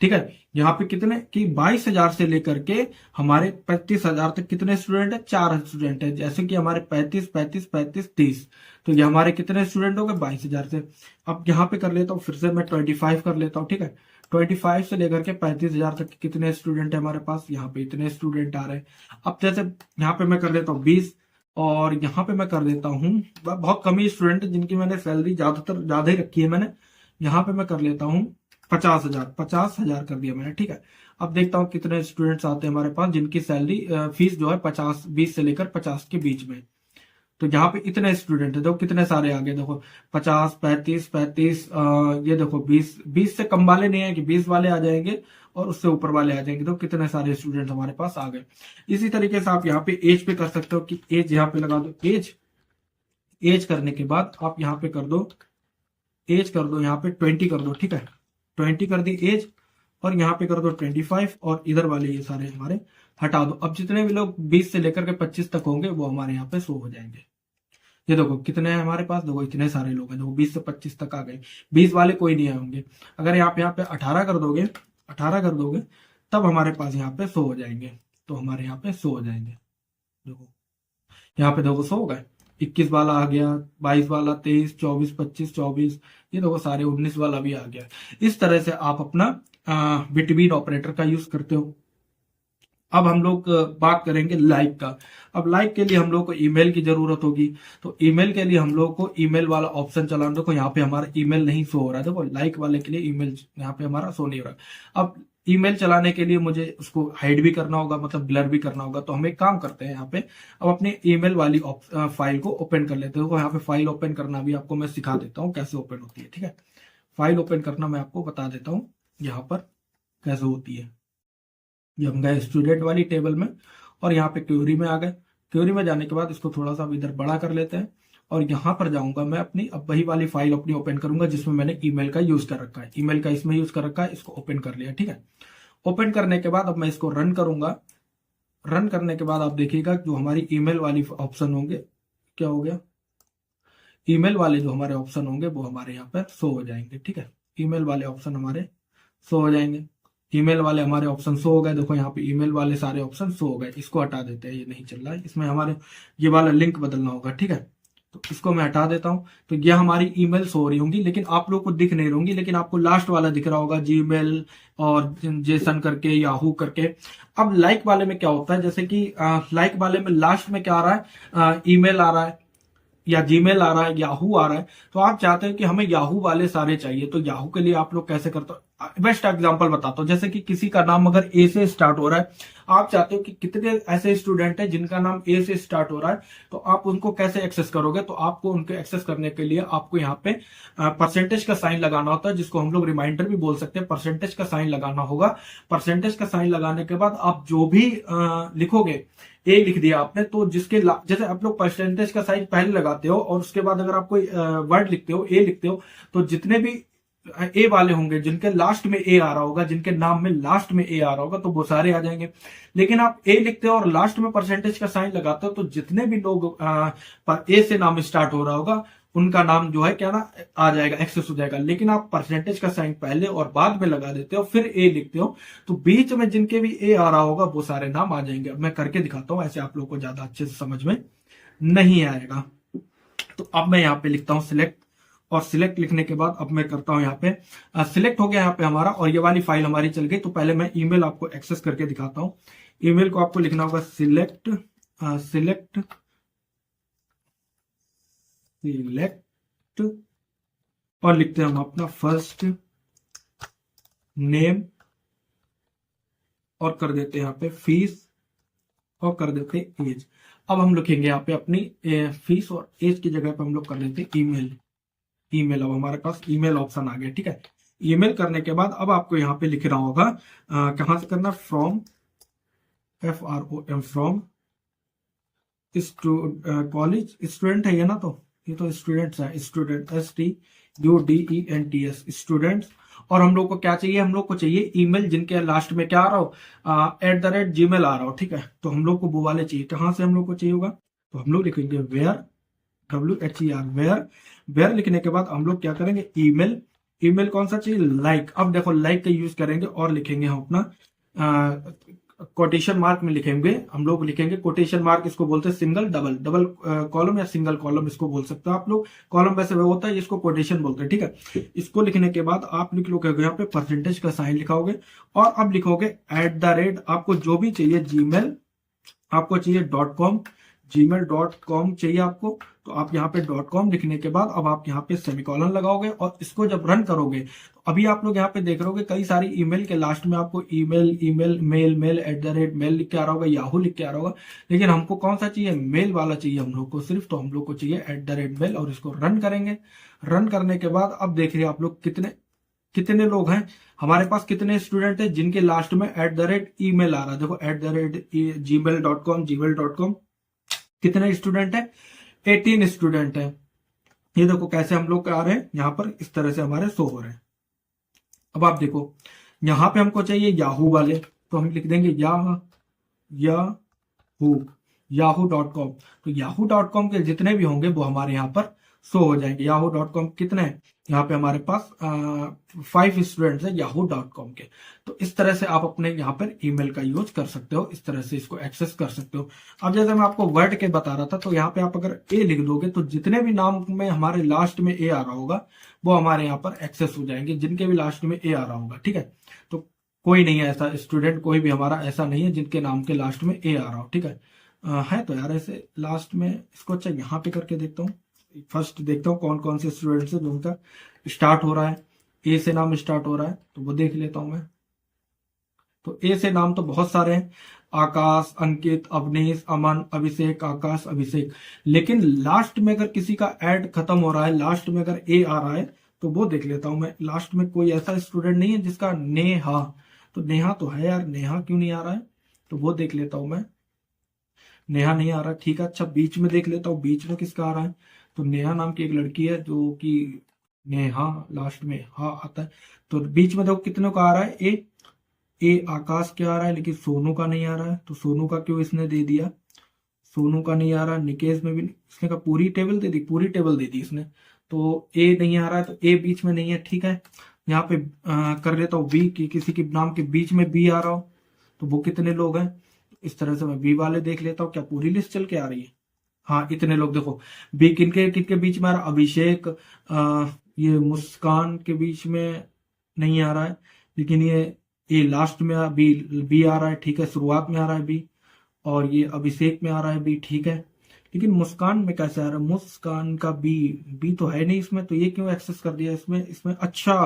ठीक है। यहाँ पे कितने कि 22,000 से लेकर के हमारे 35,000 तक कितने स्टूडेंट है, 4 स्टूडेंट है, जैसे कि हमारे 35 35 35 30, तो ये हमारे कितने स्टूडेंट हो गए 22,000 से। अब यहाँ पे कर लेता हूँ फिर से मैं 25 कर लेता हूँ, ठीक है। 25 से लेकर के 35,000 तक कितने स्टूडेंट है हमारे पास, यहाँ पे इतने स्टूडेंट आ रहे हैं। अब जैसे यहाँ पे मैं कर लेता हूँ 20, और यहाँ पे मैं कर देता हूँ, बहुत कम ही स्टूडेंट जिनकी मैंने सैलरी ज्यादा ही रखी है मैंने, यहाँ पे मैं कर लेता हूँ 50,000 कर दिया मैंने, ठीक है। अब देखता हूँ कितने स्टूडेंट्स आते हैं हमारे पास जिनकी सैलरी फीस जो है 20 से लेकर 50 के बीच में। तो यहाँ पे इतने स्टूडेंट है, देखो कितने सारे आ गए, देखो 50 35 35, ये देखो 20 से कम वाले नहीं है कि 20 वाले आ जाएंगे और उससे ऊपर वाले आ जाएंगे, तो कितने सारे स्टूडेंट हमारे पास आ गए। इसी तरीके से आप यहाँ पे एज पे कर सकते हो कि एज यहाँ पे लगा दो, एज करने के बाद आप यहाँ पे कर दो, एज कर दो यहाँ पे 20 कर दो, ठीक है, 20 कर दी एज। और यहाँ पे कर दो 25 और इधर वाले ये सारे हमारे हटा दो। अब जितने भी लोग 20 से लेकर के 25 तक होंगे वो हमारे यहाँ पे शो हो जाएंगे। ये देखो कितने हैं हमारे पास, देखो इतने सारे लोग हैं, देखो 20 से 25 तक आ गए। 20 वाले कोई नहीं होंगे। अगर यहाँ पे 18 कर दोगे, 18 कर दोगे तब हमारे पास यहाँ पे 100 हो जाएंगे। तो हमारे यहाँ पे 100 हो जाएंगे। देखो यहाँ पे देखो 100 हो गए। 21 वाला आ गया, 22 वाला, 23, 24, 25, 24, ये देखो सारे, 19 वाला भी आ गया। इस तरह से आप अपना बिटवीन ऑपरेटर का यूज करते हो। अब हम लोग बात करेंगे लाइक का। अब लाइक के लिए हम लोग को ईमेल की जरूरत होगी। तो ईमेल के लिए हम लोग को ईमेल वाला ऑप्शन चलाना। देखो यहाँ पे हमारा ईमेल नहीं शो हो रहा है। देखो लाइक वाले के लिए ईमेल यहाँ पे हमारा शो नहीं हो रहा। अब ईमेल चलाने के लिए मुझे उसको हाइड भी करना होगा, मतलब ब्लर भी करना होगा। तो हम एक काम करते हैं, यहाँ पे अब अपने ईमेल वाली फाइल को ओपन कर लेते हैं। यहाँ पे फाइल ओपन करना भी आपको मैं सिखा देता हूँ कैसे ओपन होती है। ठीक है, फाइल ओपन करना मैं आपको बता देता हूँ यहाँ पर कैसे होती है। ये हम गए स्टूडेंट वाली टेबल में और यहाँ पे क्वेरी में आ गए। क्वेरी में जाने के बाद इसको थोड़ा सा इधर बड़ा कर लेते हैं और यहाँ पर जाऊंगा मैं अपनी, अब वही वाली फाइल अपनी ओपन करूंगा जिसमें मैंने ईमेल का यूज कर रखा है। ईमेल का इसमें यूज कर रखा है, इसको ओपन कर लिया। ठीक है, ओपन करने के बाद अब मैं इसको रन करूंगा। रन करने के बाद आप देखिएगा जो हमारी ईमेल वाली ऑप्शन होंगे, क्या हो गया, ईमेल वाले जो हमारे ऑप्शन होंगे वो हमारे यहाँ पे शो हो जाएंगे। ठीक है, ईमेल वाले ऑप्शन हमारे शो हो जाएंगे। ईमेल वाले हमारे ऑप्शन शो हो गए। देखो यहाँ पे ईमेल वाले सारे ऑप्शन शो हो गए। इसको हटा देते हैं, ये नहीं चल रहा है, इसमें हमारे ये वाला लिंक बदलना होगा। ठीक है, तो इसको मैं हटा देता हूं। तो ये हमारी ईमेल शो हो रही होंगी, लेकिन आप लोग को दिख नहीं रही होंगी, लेकिन आपको लास्ट वाला दिख रहा होगा, जीमेल और जेसन करके, याहू करके। अब लाइक वाले में क्या होता है, जैसे कि लाइक वाले में लास्ट में क्या आ रहा है, ईमेल आ रहा है या जीमेल आ रहा है, याहू आ रहा है। तो आप चाहते हैं कि हमें याहू वाले सारे चाहिए, तो याहू के लिए आप लोग कैसे करते हो, बेस्ट एग्जांपल बताता हूं। जैसे कि किसी का नाम अगर ए से स्टार्ट हो रहा है, आप चाहते हो कि कितने ऐसे स्टूडेंट हैं जिनका नाम ए से स्टार्ट हो रहा है, तो आप उनको कैसे एक्सेस करोगे। तो आपको उनको एक्सेस करने के लिए आपको यहाँ पे परसेंटेज का साइन लगाना होता है, जिसको हम लोग रिमाइंडर भी बोल सकते हैं। परसेंटेज का साइन लगाना होगा। परसेंटेज का साइन लगाने के बाद आप जो भी लिखोगे, ए लिख दिया आपने, तो जिसके जैसे आप लोग परसेंटेज का साइन पहले लगाते हो और उसके बाद अगर आप कोई वर्ड लिखते हो, ए लिखते हो, तो जितने भी ए वाले होंगे जिनके लास्ट में ए आ रहा होगा, जिनके नाम में लास्ट में ए आ रहा होगा, तो वो सारे आ जाएंगे। लेकिन आप ए लिखते हो और लास्ट में परसेंटेज का साइन लगाते हो, तो जितने भी लोग ए से नाम स्टार्ट हो रहा होगा उनका नाम जो है क्या ना आ जाएगा, एक्सेस हो जाएगा। लेकिन आप परसेंटेज का साइन पहले और बाद में लगा देते हो, फिर ए लिखते हो, तो बीच में जिनके भी ए आ रहा होगा वो सारे नाम आ जाएंगे। अब मैं करके दिखाता हूं, ऐसे आप लोग को ज्यादा अच्छे से समझ में नहीं आएगा। तो अब मैं यहाँ पे लिखता हूँ सिलेक्ट, और सिलेक्ट लिखने के बाद अब मैं करता हूं यहाँ पे सिलेक्ट हो गया यहाँ पे हमारा, और ये वाली फाइल हमारी चल गई। तो पहले मैं ईमेल आपको एक्सेस करके दिखाता हूँ। ईमेल को आपको लिखना होगा सिलेक्ट सिलेक्ट और लिखते हैं हम अपना फर्स्ट नेम और कर देते हैं यहाँ पे फीस और कर देते हैं एज। अब हम लिखेंगे यहाँ पे अपनी फीस और एज की जगह पे हम लोग कर देते हैं ईमेल। ईमेल, अब हमारे पास ईमेल ऑप्शन आ गया। ठीक है, ईमेल करने के बाद अब आपको यहाँ पे लिखना होगा कहां से करना, from, FROM, from college, student है ये ना, तो ये तो स्टूडेंट्स है, स्टूडेंट STUDENTS स्टूडेंट्स। और हम लोग को क्या चाहिए, हम लोग को चाहिए ईमेल जिनके लास्ट में क्या आ रहा हो, @gmail आ रहा हो। ठीक है, तो हम लोग को वो वाले चाहिए। कहां से हम लोग को चाहिए होगा, तो हम लोग लिखेंगे वेयर, WHER, वेयर लिखने के बाद हम लोग क्या करेंगे, ईमेल। ईमेल कौन सा चाहिए, लाइक। अब देखो लाइक का यूज करेंगे और लिखेंगे हम अपना कोटेशन मार्क में लिखेंगे। हम लोग लिखेंगे कोटेशन मार्क, इसको बोलते हैं सिंगल डबल कॉलम या सिंगल कॉलम इसको बोल सकते हो आप लोग। कॉलम वैसे वो होता है, इसको कोटेशन बोलते हैं। ठीक है, इसको लिखने के बाद आप लिख लोगे यहाँ पे परसेंटेज का साइन लिखाओगे और अब लिखोगे @ आपको जो भी चाहिए, जीमेल आपको चाहिए, .com, gmail.com चाहिए आपको, तो आप यहाँ पे .com लिखने के बाद अब आप यहाँ पे सेमीकोलन लगाओगे और इसको जब रन करोगे तो अभी आप लोग यहाँ पे देख रहे हो कई सारी ईमेल के लास्ट में आपको ईमेल मेल @ मेल लिख के आ रहा होगा, याहू लिख के आ रहा होगा। लेकिन हमको कौन सा चाहिए, मेल वाला चाहिए हम लोग को सिर्फ, तो हम लोग को चाहिए @ मेल और इसको रन करेंगे। रन करने के बाद अब देख रहे हैं आप लोग कितने लोग हैं हमारे पास, कितने स्टूडेंट हैं जिनके लास्ट में @email आ रहा है। देखो gmail.com कितने स्टूडेंट हैं, 18 स्टूडेंट हैं। ये देखो कैसे हम लोग आ रहे हैं यहाँ पर, इस तरह से हमारे शो हो रहे हैं। अब आप देखो यहाँ पे हमको चाहिए याहू वाले, तो हम लिख देंगे yahoo.com। तो yahoo.com के जितने भी होंगे वो हमारे यहाँ पर शो हो जाएंगे। yahoo.com कितने हैं, यहाँ पे हमारे पास 5 स्टूडेंट्स हैं yahoo.com के। तो इस तरह से आप अपने यहाँ पर ईमेल का यूज कर सकते हो, इस तरह से इसको एक्सेस कर सकते हो। अब जैसे मैं आपको वर्ड के बता रहा था, तो यहाँ पे आप अगर ए लिख दोगे तो जितने भी नाम में हमारे लास्ट में ए आ रहा होगा वो हमारे यहाँ पर एक्सेस हो जाएंगे, जिनके भी लास्ट में ए आ रहा होगा। ठीक है, तो कोई नहीं है ऐसा स्टूडेंट, कोई भी हमारा ऐसा नहीं है जिनके नाम के लास्ट में ए आ रहा हो। ठीक है, है तो यार ऐसे लास्ट में, इसको अच्छा यहाँ पे करके देखता हूँ। फर्स्ट देखता हूँ कौन कौन से स्टूडेंट्स हैं जिनका स्टार्ट हो रहा है, ए से नाम स्टार्ट हो रहा है, तो वो देख लेता हूं मैं। तो ए से नाम तो बहुत सारे हैं, आकाश, अंकित, अवनीश, अमन, अभिषेक, आकाश, अभिषेक। लेकिन लास्ट में अगर किसी का ऐड खत्म हो रहा है, लास्ट में अगर ए आ रहा है, तो वो देख लेता हूं मैं। लास्ट में कोई ऐसा स्टूडेंट नहीं है जिसका नेहा, तो नेहा तो है यार, नेहा क्यों नहीं आ रहा है, तो वो देख लेता हूं मैं। नेहा नहीं आ रहा, ठीक है। अच्छा बीच में देख लेता हूँ, बीच में किसका आ रहा है, तो नेहा नाम की एक लड़की है जो कि नेहा लास्ट में हा आता है। तो बीच में देखो कितनों का आ रहा है, ए आकाश क्या आ रहा है, लेकिन सोनू का नहीं आ रहा है। तो सोनू का क्यों इसने दे दिया, सोनू का नहीं आ रहा। निकेश में भी इसने का पूरी टेबल दे दी, पूरी टेबल दे दी इसने। तो ए नहीं आ रहा है, तो ए बीच में नहीं है। ठीक है, यहाँ पे कर लेता हूँ बी की, किसी के नाम के बीच में बी आ रहा हो तो वो कितने लोग हैं। इस तरह से मैं बी वाले देख लेता हूँ, क्या पूरी लिस्ट चल के आ रही है। हाँ इतने लोग देखो, बी किनके किनके बीच में आ रहा, अभिषेक, ये मुस्कान के बीच में नहीं आ रहा है, लेकिन ये लास्ट में बी बी आ रहा है। ठीक है, शुरुआत में आ रहा है बी, और ये अभिषेक में आ रहा है बी। ठीक है, लेकिन मुस्कान में कैसे आ रहा है, मुस्कान का बी, बी तो है नहीं इसमें, तो ये क्यों एक्सेस कर दिया इसमें अच्छा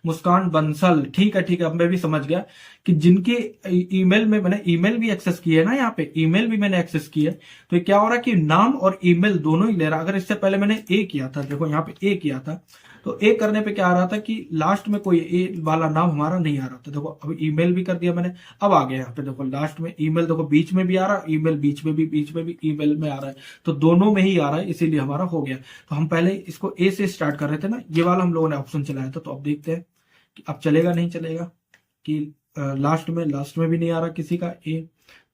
मुस्कान बंसल। ठीक है ठीक है, अब मैं भी समझ गया कि जिनके ईमेल में मैंने ईमेल भी एक्सेस की है ना, यहाँ पे ईमेल भी मैंने एक्सेस की है, तो ये क्या हो रहा है कि नाम और ईमेल दोनों ही ले रहा। अगर इससे पहले मैंने ए किया था, देखो यहाँ पे ए किया था, तो ए करने पे क्या आ रहा था कि लास्ट में कोई ए वाला नाम हमारा नहीं आ रहा था। देखो अब ईमेल भी कर दिया मैंने, अब आ गया यहाँ पे देखो लास्ट में ईमेल, देखो बीच में भी आ रहा, ईमेल बीच में भी ईमेल में आ रहा है, तो दोनों में ही आ रहा है, इसीलिए हमारा हो गया। तो हम पहले इसको ए से स्टार्ट कर रहे थे ना, ये वाला हम लोगों ने ऑप्शन चलाया था। तो अब देखते हैं कि अब चलेगा नहीं चलेगा, कि लास्ट में भी नहीं आ रहा किसी का ए।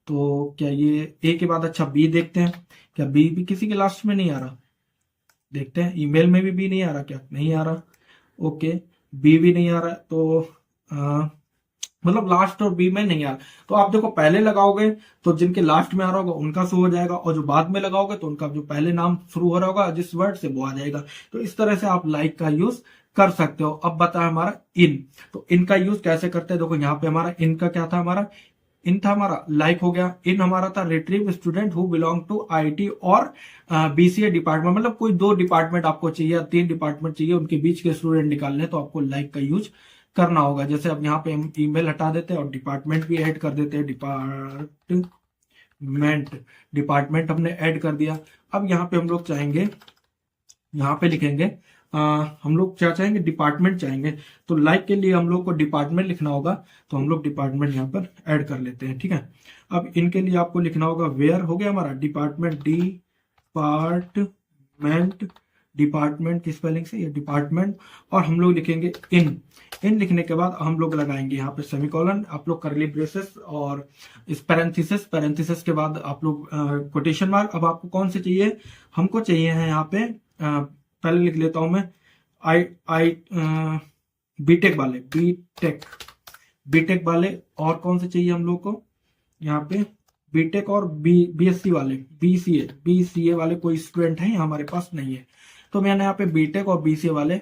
तो क्या ये ए के बाद अच्छा बी देखते हैं, क्या बी भी किसी के लास्ट में नहीं आ रहा, देखते हैं। ईमेल में भी नहीं आ रहा, क्या नहीं आ रहा, ओके बी भी नहीं आ रहा, तो मतलब लास्ट और बी में नहीं आ रहा। तो आप देखो पहले लगाओगे तो जिनके लास्ट में आ रहा होगा उनका शो हो जाएगा, और जो बाद में लगाओगे तो उनका जो पहले नाम शुरू हो रहा होगा जिस वर्ड से वो आ जाएगा। तो इस तरह से आप लाइक का यूज कर सकते हो। अब बता हमारा इन, तो इनका यूज कैसे करते हैं, देखो यहाँ पे हमारा इनका क्या था, हमारा इन था, हमारा लाइक हो गया। इन हमारा था retrieve student who belong to IT और बीसीए डिपार्टमेंट, मतलब कोई 2 डिपार्टमेंट आपको चाहिए या 3 डिपार्टमेंट चाहिए, उनके बीच के स्टूडेंट निकालने, तो आपको लाइक का यूज करना होगा। जैसे अब यहाँ पे हम ईमेल हटा देते हैं और डिपार्टमेंट भी ऐड कर देते हैं, डिपार्टमेंट हमने ऐड कर दिया। अब यहाँ पे हम लोग चाहेंगे, यहाँ पे लिखेंगे हम लोग क्या चाहेंगे, डिपार्टमेंट चाहेंगे। तो लाइक के लिए हम लोग को डिपार्टमेंट लिखना होगा, तो हम लोग डिपार्टमेंट यहाँ पर ऐड कर लेते हैं। ठीक है, अब इनके लिए आपको लिखना होगा वेयर, हो गया हमारा डिपार्टमेंट, डिपार्टमेंट की स्पेलिंग से ये डिपार्टमेंट, और हम लोग लिखेंगे इन लिखने के बाद हम लोग लगाएंगे यहाँ पे सेमीकोलन, आप लोग करली ब्रेसेस और इस पैरेंथेसिस के बाद आप लोग कोटेशन मार्क। अब आपको कौन से चाहिए, हमको चाहिए है यहाँ पे पहले लिख लेता हूं मैं आई बीटेक वाले, और कौन से चाहिए हम लोग को यहाँ पे बीटेक और बीएससी वाले, बीसीए वाले कोई स्टूडेंट है हमारे पास नहीं है। तो मैंने यहाँ पे बीटेक और बीसीए वाले,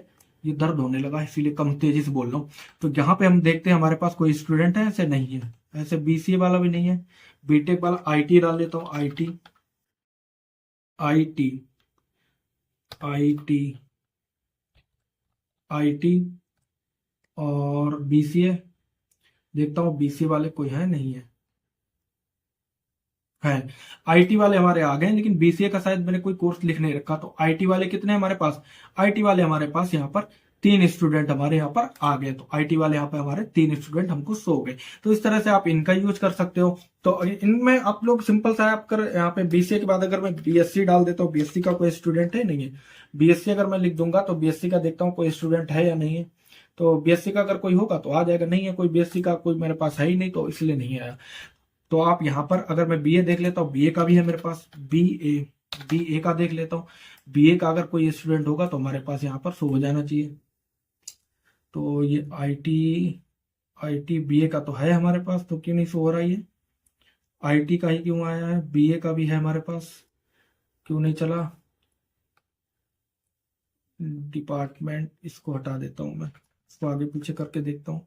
ये दर्द होने लगा इसीलिए कम तेजी से बोल रहा हूँ। तो यहाँ पे हम देखते हैं हमारे पास कोई स्टूडेंट है, ऐसे नहीं है, ऐसे बीसीए वाला भी नहीं है, बीटेक वाला आईटी डाल लेता हूँ, आईटी और बीसीए देखता हूँ, बीसीए वाले कोई है नहीं है, आईटी वाले हमारे आ गए, लेकिन बीसीए का शायद मैंने कोई कोर्स लिख नहीं रखा। तो आईटी वाले कितने हमारे पास, आईटी वाले हमारे पास यहाँ पर 3 स्टूडेंट हमारे यहाँ पर आ गए। तो आईटी वाले यहाँ पे हमारे 3 स्टूडेंट हमको सो गए। तो इस तरह से आप इनका यूज कर सकते हो। तो इनमें आप लोग सिंपल सा आप कर, यहाँ पे बीसीए के बाद अगर मैं बीएससी डाल देता हूँ, बीएससी का कोई स्टूडेंट है नहीं है, बीएससी अगर मैं लिख दूंगा तो बीएससी का देखता हूँ कोई स्टूडेंट है या नहीं है। तो बीएससी का अगर कोई होगा तो आ जाएगा, नहीं है कोई बीएससी का, कोई मेरे पास है ही नहीं तो इसलिए नहीं आया। तो आप यहाँ पर अगर मैं बीए देख लेता हूँ, बीए का भी है मेरे पास, बीए का देख लेता हूँ। बीए का अगर कोई स्टूडेंट होगा तो हमारे पास यहाँ पर शो हो जाना चाहिए। तो ये आईटी बीए का तो है हमारे पास, तो क्यों नहीं शो हो रहा है? ये आईटी का ही क्यों आया है? बीए का भी है हमारे पास, क्यों नहीं चला? डिपार्टमेंट इसको हटा देता हूं मैं, इसको आगे पीछे करके देखता हूं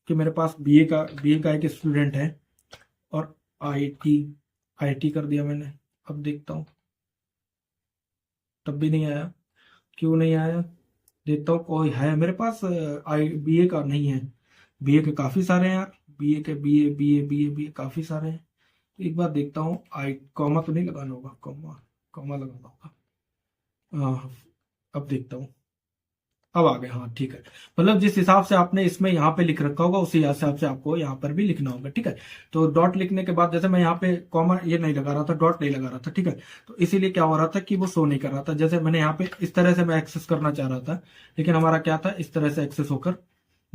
कि मेरे पास बीए का एक स्टूडेंट है और आईटी कर दिया मैंने। अब देखता हूं, तब भी नहीं आया, क्यों नहीं आया? देखता हूँ कोई है मेरे पास। बीए का नहीं है, बीए के काफी सारे हैं यार, बीए काफी सारे हैं। एक बार देखता हूँ, कॉमा तो नहीं लगाना होगा, कॉमा लगाना होगा। अब देखता हूँ, अब आ गया, हाँ ठीक है। मतलब जिस हिसाब से आपने इसमें यहाँ पे लिख रखा होगा उसी हिसाब से आपको यहाँ पर भी लिखना होगा, ठीक है। तो डॉट लिखने के बाद, जैसे मैं यहाँ पे कॉमा ये नहीं लगा रहा था, डॉट नहीं लगा रहा था, ठीक है। तो इसीलिए क्या हो रहा था कि वो शो नहीं कर रहा था। जैसे मैंने यहाँ पे इस तरह से मैं एक्सेस करना चाह रहा था, लेकिन हमारा क्या था, इस तरह से एक्सेस होकर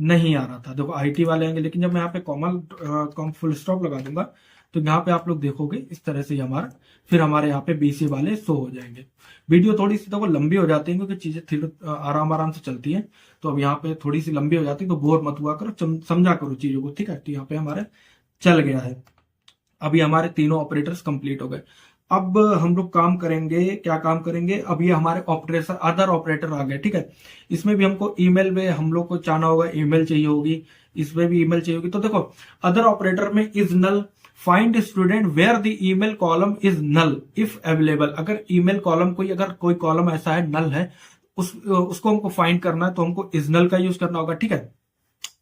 नहीं आ रहा था। देखो आईटी वाले आएंगे, लेकिन जब मैं यहाँ पे कॉमा फुल स्टॉप लगा दूंगा तो यहाँ पे आप लोग देखोगे इस तरह से हमारा, फिर हमारे यहाँ पे बीसी वाले शो हो जाएंगे। वीडियो थोड़ी सी तो लंबी हो जाती है क्योंकि चीजें आराम आराम से चलती है, तो अब यहाँ पे थोड़ी सी लंबी हो जाती है, तो बोर मत हुआ करो, समझा करो चीजों को, ठीक है। तो यहाँ पे हमारे चल गया है। अभी हमारे तीनों ऑपरेटर्स कंप्लीट हो गए। अब हम लोग काम करेंगे, क्या काम करेंगे? अब ये हमारे ऑपरेटर अदर ऑपरेटर आ गए, ठीक है। इसमें भी हमको ईमेल में हम लोग को चाहना होगा, ईमेल चाहिए होगी, इसमें भी ईमेल चाहिए होगी। तो देखो अदर ऑपरेटर में is null, find student where the email column is null if available. अगर ईमेल कॉलम अगर कोई कॉलम ऐसा है नल है, उसको हमको फाइंड करना है, तो हमको इज नल का यूज करना होगा, ठीक है।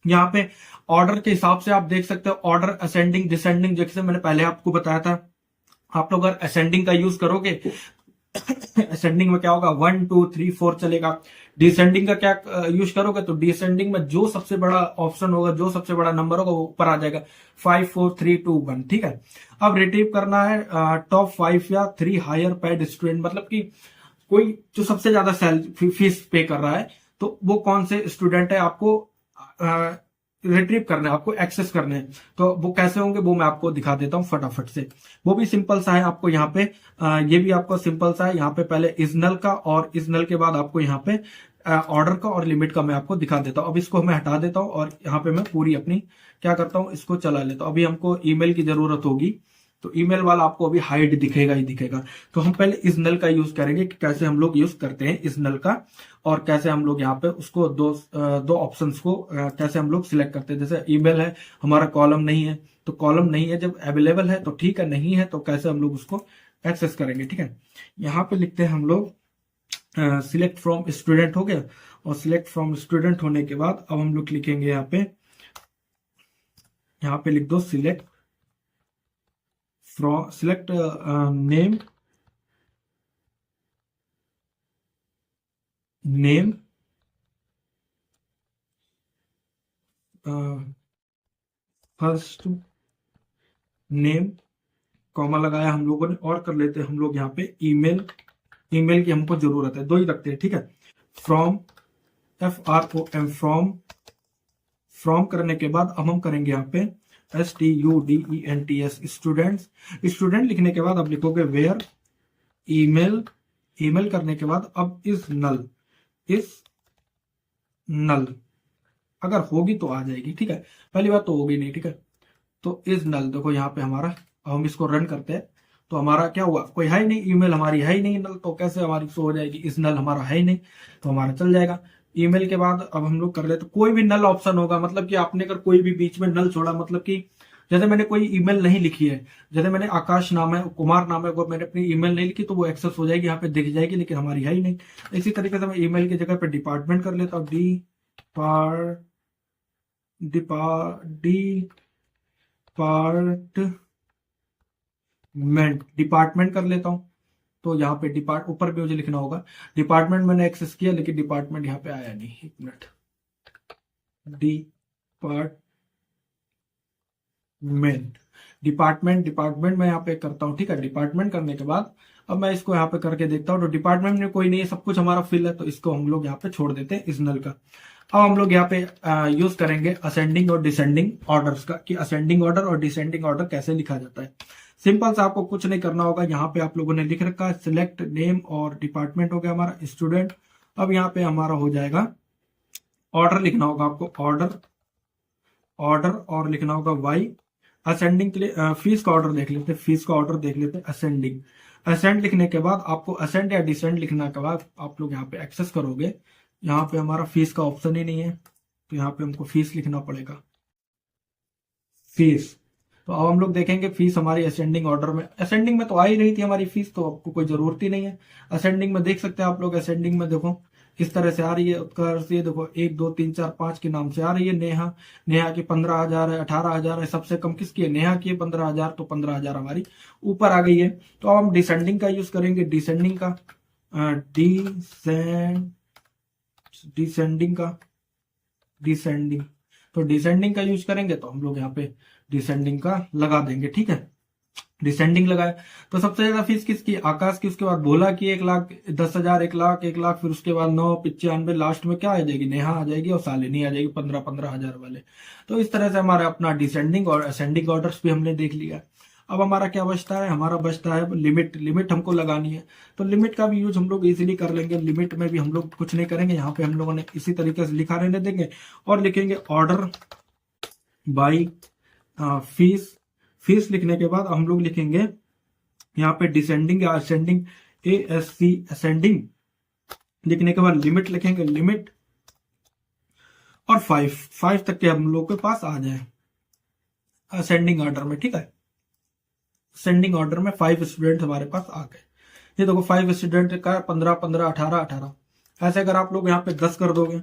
यहाँ पे ऑर्डर के हिसाब से आप देख सकते हो, ऑर्डर असेंडिंग डिसेंडिंग, जैसे मैंने पहले आपको बताया था। आप लोग अगर असेंडिंग का यूज करोगे असेंडिंग में क्या होगा, 1 2 3 4 चलेगा। डिसेंडिंग का क्या यूज करोगे, तो डिसेंडिंग में जो सबसे बड़ा ऑप्शन होगा, जो सबसे बड़ा नंबर होगा, वो ऊपर आ जाएगा, 5 4 3 2 1, ठीक है। अब रिट्रीव करना है टॉप 5 या 3 हायर पेड स्टूडेंट, मतलब कि कोई जो सबसे ज्यादा फीस पे कर रहा है, तो वो कौन से स्टूडेंट है आपको रिट्रीव करने, आपको एक्सेस करने हैं। तो वो कैसे होंगे वो मैं आपको दिखा देता हूं फटाफट से। वो भी सिंपल सा है, आपको यहाँ पे ये भी आपको सिंपल सा है। यहाँ पे पहले इजनल का, और इजनल के बाद आपको यहाँ पे ऑर्डर का और लिमिट का मैं आपको दिखा देता हूं। अब इसको मैं हटा देता हूं और यहाँ पे मैं पूरी अपनी क्या करता हूं, इसको चला लेता हूं। अभी हमको ईमेल की जरूरत होगी, तो ईमेल वाला आपको अभी हाइड दिखेगा ही दिखेगा। तो हम पहले इस नल का यूज करेंगे कि कैसे हम लोग यूज करते हैं इस नल का, और कैसे हम लोग यहाँ पे उसको दो ऑप्शंस को कैसे हम लोग सिलेक्ट करते हैं। जैसे ईमेल है, हमारा कॉलम नहीं है, तो कॉलम नहीं है, जब अवेलेबल है तो ठीक है, नहीं है तो कैसे हम लोग उसको एक्सेस करेंगे, ठीक है। यहाँ पे लिखते हैं हम लोग सिलेक्ट फ्रॉम स्टूडेंट, हो गया। और सिलेक्ट फ्रॉम स्टूडेंट होने के बाद अब हम लोग लिखेंगे यहाँ पे लिख दो select name first name, comma लगाया हम लोगों ने, और कर लेते हैं हम लोग यहाँ पे ईमेल की हमको जरूरत है, 2 ही रखते हैं, ठीक है। फ्रॉम FROM फ्रॉम करने के बाद अब हम करेंगे यहाँ पे STUDENTS स्टूडेंट लिखने के बाद अब लिखोगे वेयर ईमेल करने के बाद अब इस नल अगर होगी तो आ जाएगी, ठीक है। पहली बात तो होगी नहीं, ठीक है। तो इज नल देखो यहाँ पे हमारा, अब हम इसको रन करते हैं तो हमारा क्या हुआ, कोई है ही नहीं, ईमेल हमारी है ही नहीं नल, तो कैसे हमारी शो हो जाएगी? इस नल हमारा है ही नहीं, तो हमारा चल जाएगा। ईमेल के बाद अब हम लोग कर लेते, कोई भी नल ऑप्शन होगा, मतलब कि आपने अगर कोई भी बीच में नल छोड़ा, मतलब कि जैसे मैंने कोई ईमेल नहीं लिखी है, जैसे मैंने आकाश नाम है, कुमार नाम है, वो मैंने अपनी ईमेल नहीं लिखी, तो वो एक्सेस हो जाएगी, यहाँ पे दिख जाएगी, लेकिन हमारी है ही नहीं। इसी तरीके से मैं ईमेल की जगह पे डिपार्टमेंट कर लेता हूँ, डिपार्टमेंट कर लेता हूं। तो यहाँ पे ऊपर भी मुझे लिखना होगा डिपार्टमेंट, मैंने एक्सेस किया लेकिन डिपार्टमेंट यहाँ पे आया नहीं, 1 मिनट। डिपार्टमेंट मैं यहाँ पे करता हूँ, ठीक है। डिपार्टमेंट करने के बाद अब मैं इसको यहाँ पे करके देखता हूँ, तो डिपार्टमेंट में कोई नहीं है, सब कुछ हमारा फिल है, तो इसको हम लोग यहाँ पे छोड़ देते हैं इस नल का। अब हम लोग यहाँ पे यूज करेंगे असेंडिंग और डिसेंडिंग ऑर्डर्स का, कि असेंडिंग ऑर्डर और डिसेंडिंग ऑर्डर कैसे लिखा जाता है। सिंपल सा, आपको कुछ नहीं करना होगा। यहाँ पे आप लोगों ने लिख रखा है सिलेक्ट नेम और डिपार्टमेंट हो गया हमारा स्टूडेंट। अब यहाँ पे हमारा हो जाएगा ऑर्डर लिखना होगा आपको, ऑर्डर और लिखना होगा वाई। असेंडिंग के लिए फीस का ऑर्डर देख लेते, फीस का ऑर्डर देख लेते, असेंडिंग। असेंड लिखने के बाद आपको असेंड या डिसेंड लिखने के बाद आप लोग यहाँ पे एक्सेस करोगे। यहाँ पे हमारा फीस का ऑप्शन ही नहीं है, तो यहाँ पे हमको फीस लिखना पड़ेगा, फीस। तो अब हम लोग देखेंगे फीस हमारी असेंडिंग ऑर्डर में, असेंडिंग में तो आ ही रही थी हमारी फीस, तो आपको कोई जरूरत ही नहीं है। असेंडिंग में देख सकते हैं आप लोग, असेंडिंग में देखो इस तरह से आ रही है, उत्कर्ष ये देखो 1 2 3 4 5 के नाम से आ रही है। नेहा की 15,000 है, 18,000 है, सबसे कम किसकी है, नेहा की है 15,000, तो 15,000 हमारी ऊपर आ गई है। तो अब हम डिसेंडिंग का यूज करेंगे, डिसेंडिंग का डिसेंडिंग, तो डिसेंडिंग का यूज करेंगे, तो हम लोग यहाँ पे डिसेंडिंग का लगा देंगे। ठीक है, डिसेंडिंग लगाए तो सबसे ज्यादा फीस किसकी, आकाश की। उसके बाद भोला की 1,10,000, 1,00,000, फिर उसके बाद 995, लास्ट में क्या आ जाएगी, नेहा आ जाएगी और शालिनी आ जाएगी 15,000 वाले। तो इस तरह से हमारा अपना डिसेंडिंग और असेंडिंग ऑर्डर्स भी हमने देख लिया। अब हमारा क्या बचता है, हमारा बचता है लिमिट हमको लगानी है। तो लिमिट का भी यूज हम लोग इजीली कर लेंगे। लिमिट में भी हम लोग कुछ नहीं करेंगे, यहाँ पे हम लोगों ने इसी तरीके से लिखा रहने देंगे और लिखेंगे ऑर्डर बाई फीस। फीस लिखने के बाद हम लोग लिखेंगे यहाँ पे डिसेंडिंग या असेंडिंग, ASC असेंडिंग लिखने के बाद लिमिट लिखेंगे, लिमिट और 5 तक के हम लोग के पास आ जाए असेंडिंग ऑर्डर में। ठीक है, असेंडिंग ऑर्डर में 5 स्टूडेंट हमारे पास आ गए। ये देखो 5 स्टूडेंट का 15 15 18 18। ऐसे अगर आप लोग यहाँ पे 10 कर दोगे,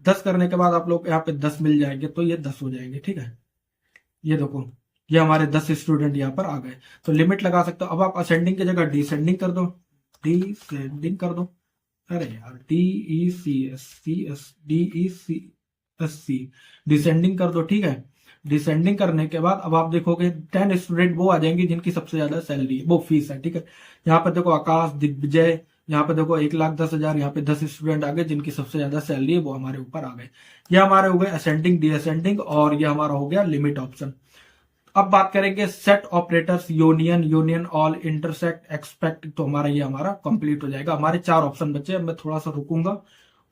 10 करने के बाद आप लोग यहाँ पे 10 मिल जाएंगे, तो ये 10 हो जाएंगे। ठीक है, ये देखो ये हमारे 10 स्टूडेंट यहाँ पर आ गए, तो लिमिट लगा सकते हो। अब आप असेंडिंग की जगह डिसेंडिंग कर दो, डिसेंडिंग कर दो। अरे यार DECSC डिसेंडिंग कर दो। ठीक है, डिसेंडिंग करने के बाद अब आप देखोगे 10 स्टूडेंट वो आ जाएंगे जिनकी सबसे ज्यादा सैलरी है, वो फीस है। ठीक है, यहाँ पे देखो आकाश, दिग्विजय, यहाँ पे देखो 1,10,000, यहाँ पे 10 स्टूडेंट आ गए जिनकी सबसे ज्यादा सैलरी है, वो हमारे ऊपर आ गए। ये हमारे हो गए असेंडिंग, डिसेंडिंग, और ये हमारा हो गया लिमिट ऑप्शन। अब बात करेंगे set operators, union, all, intersect, expect. तो हमारा ये हमारा कंप्लीट हो जाएगा। हमारे 4 ऑप्शन बचे, मैं थोड़ा सा रुकूंगा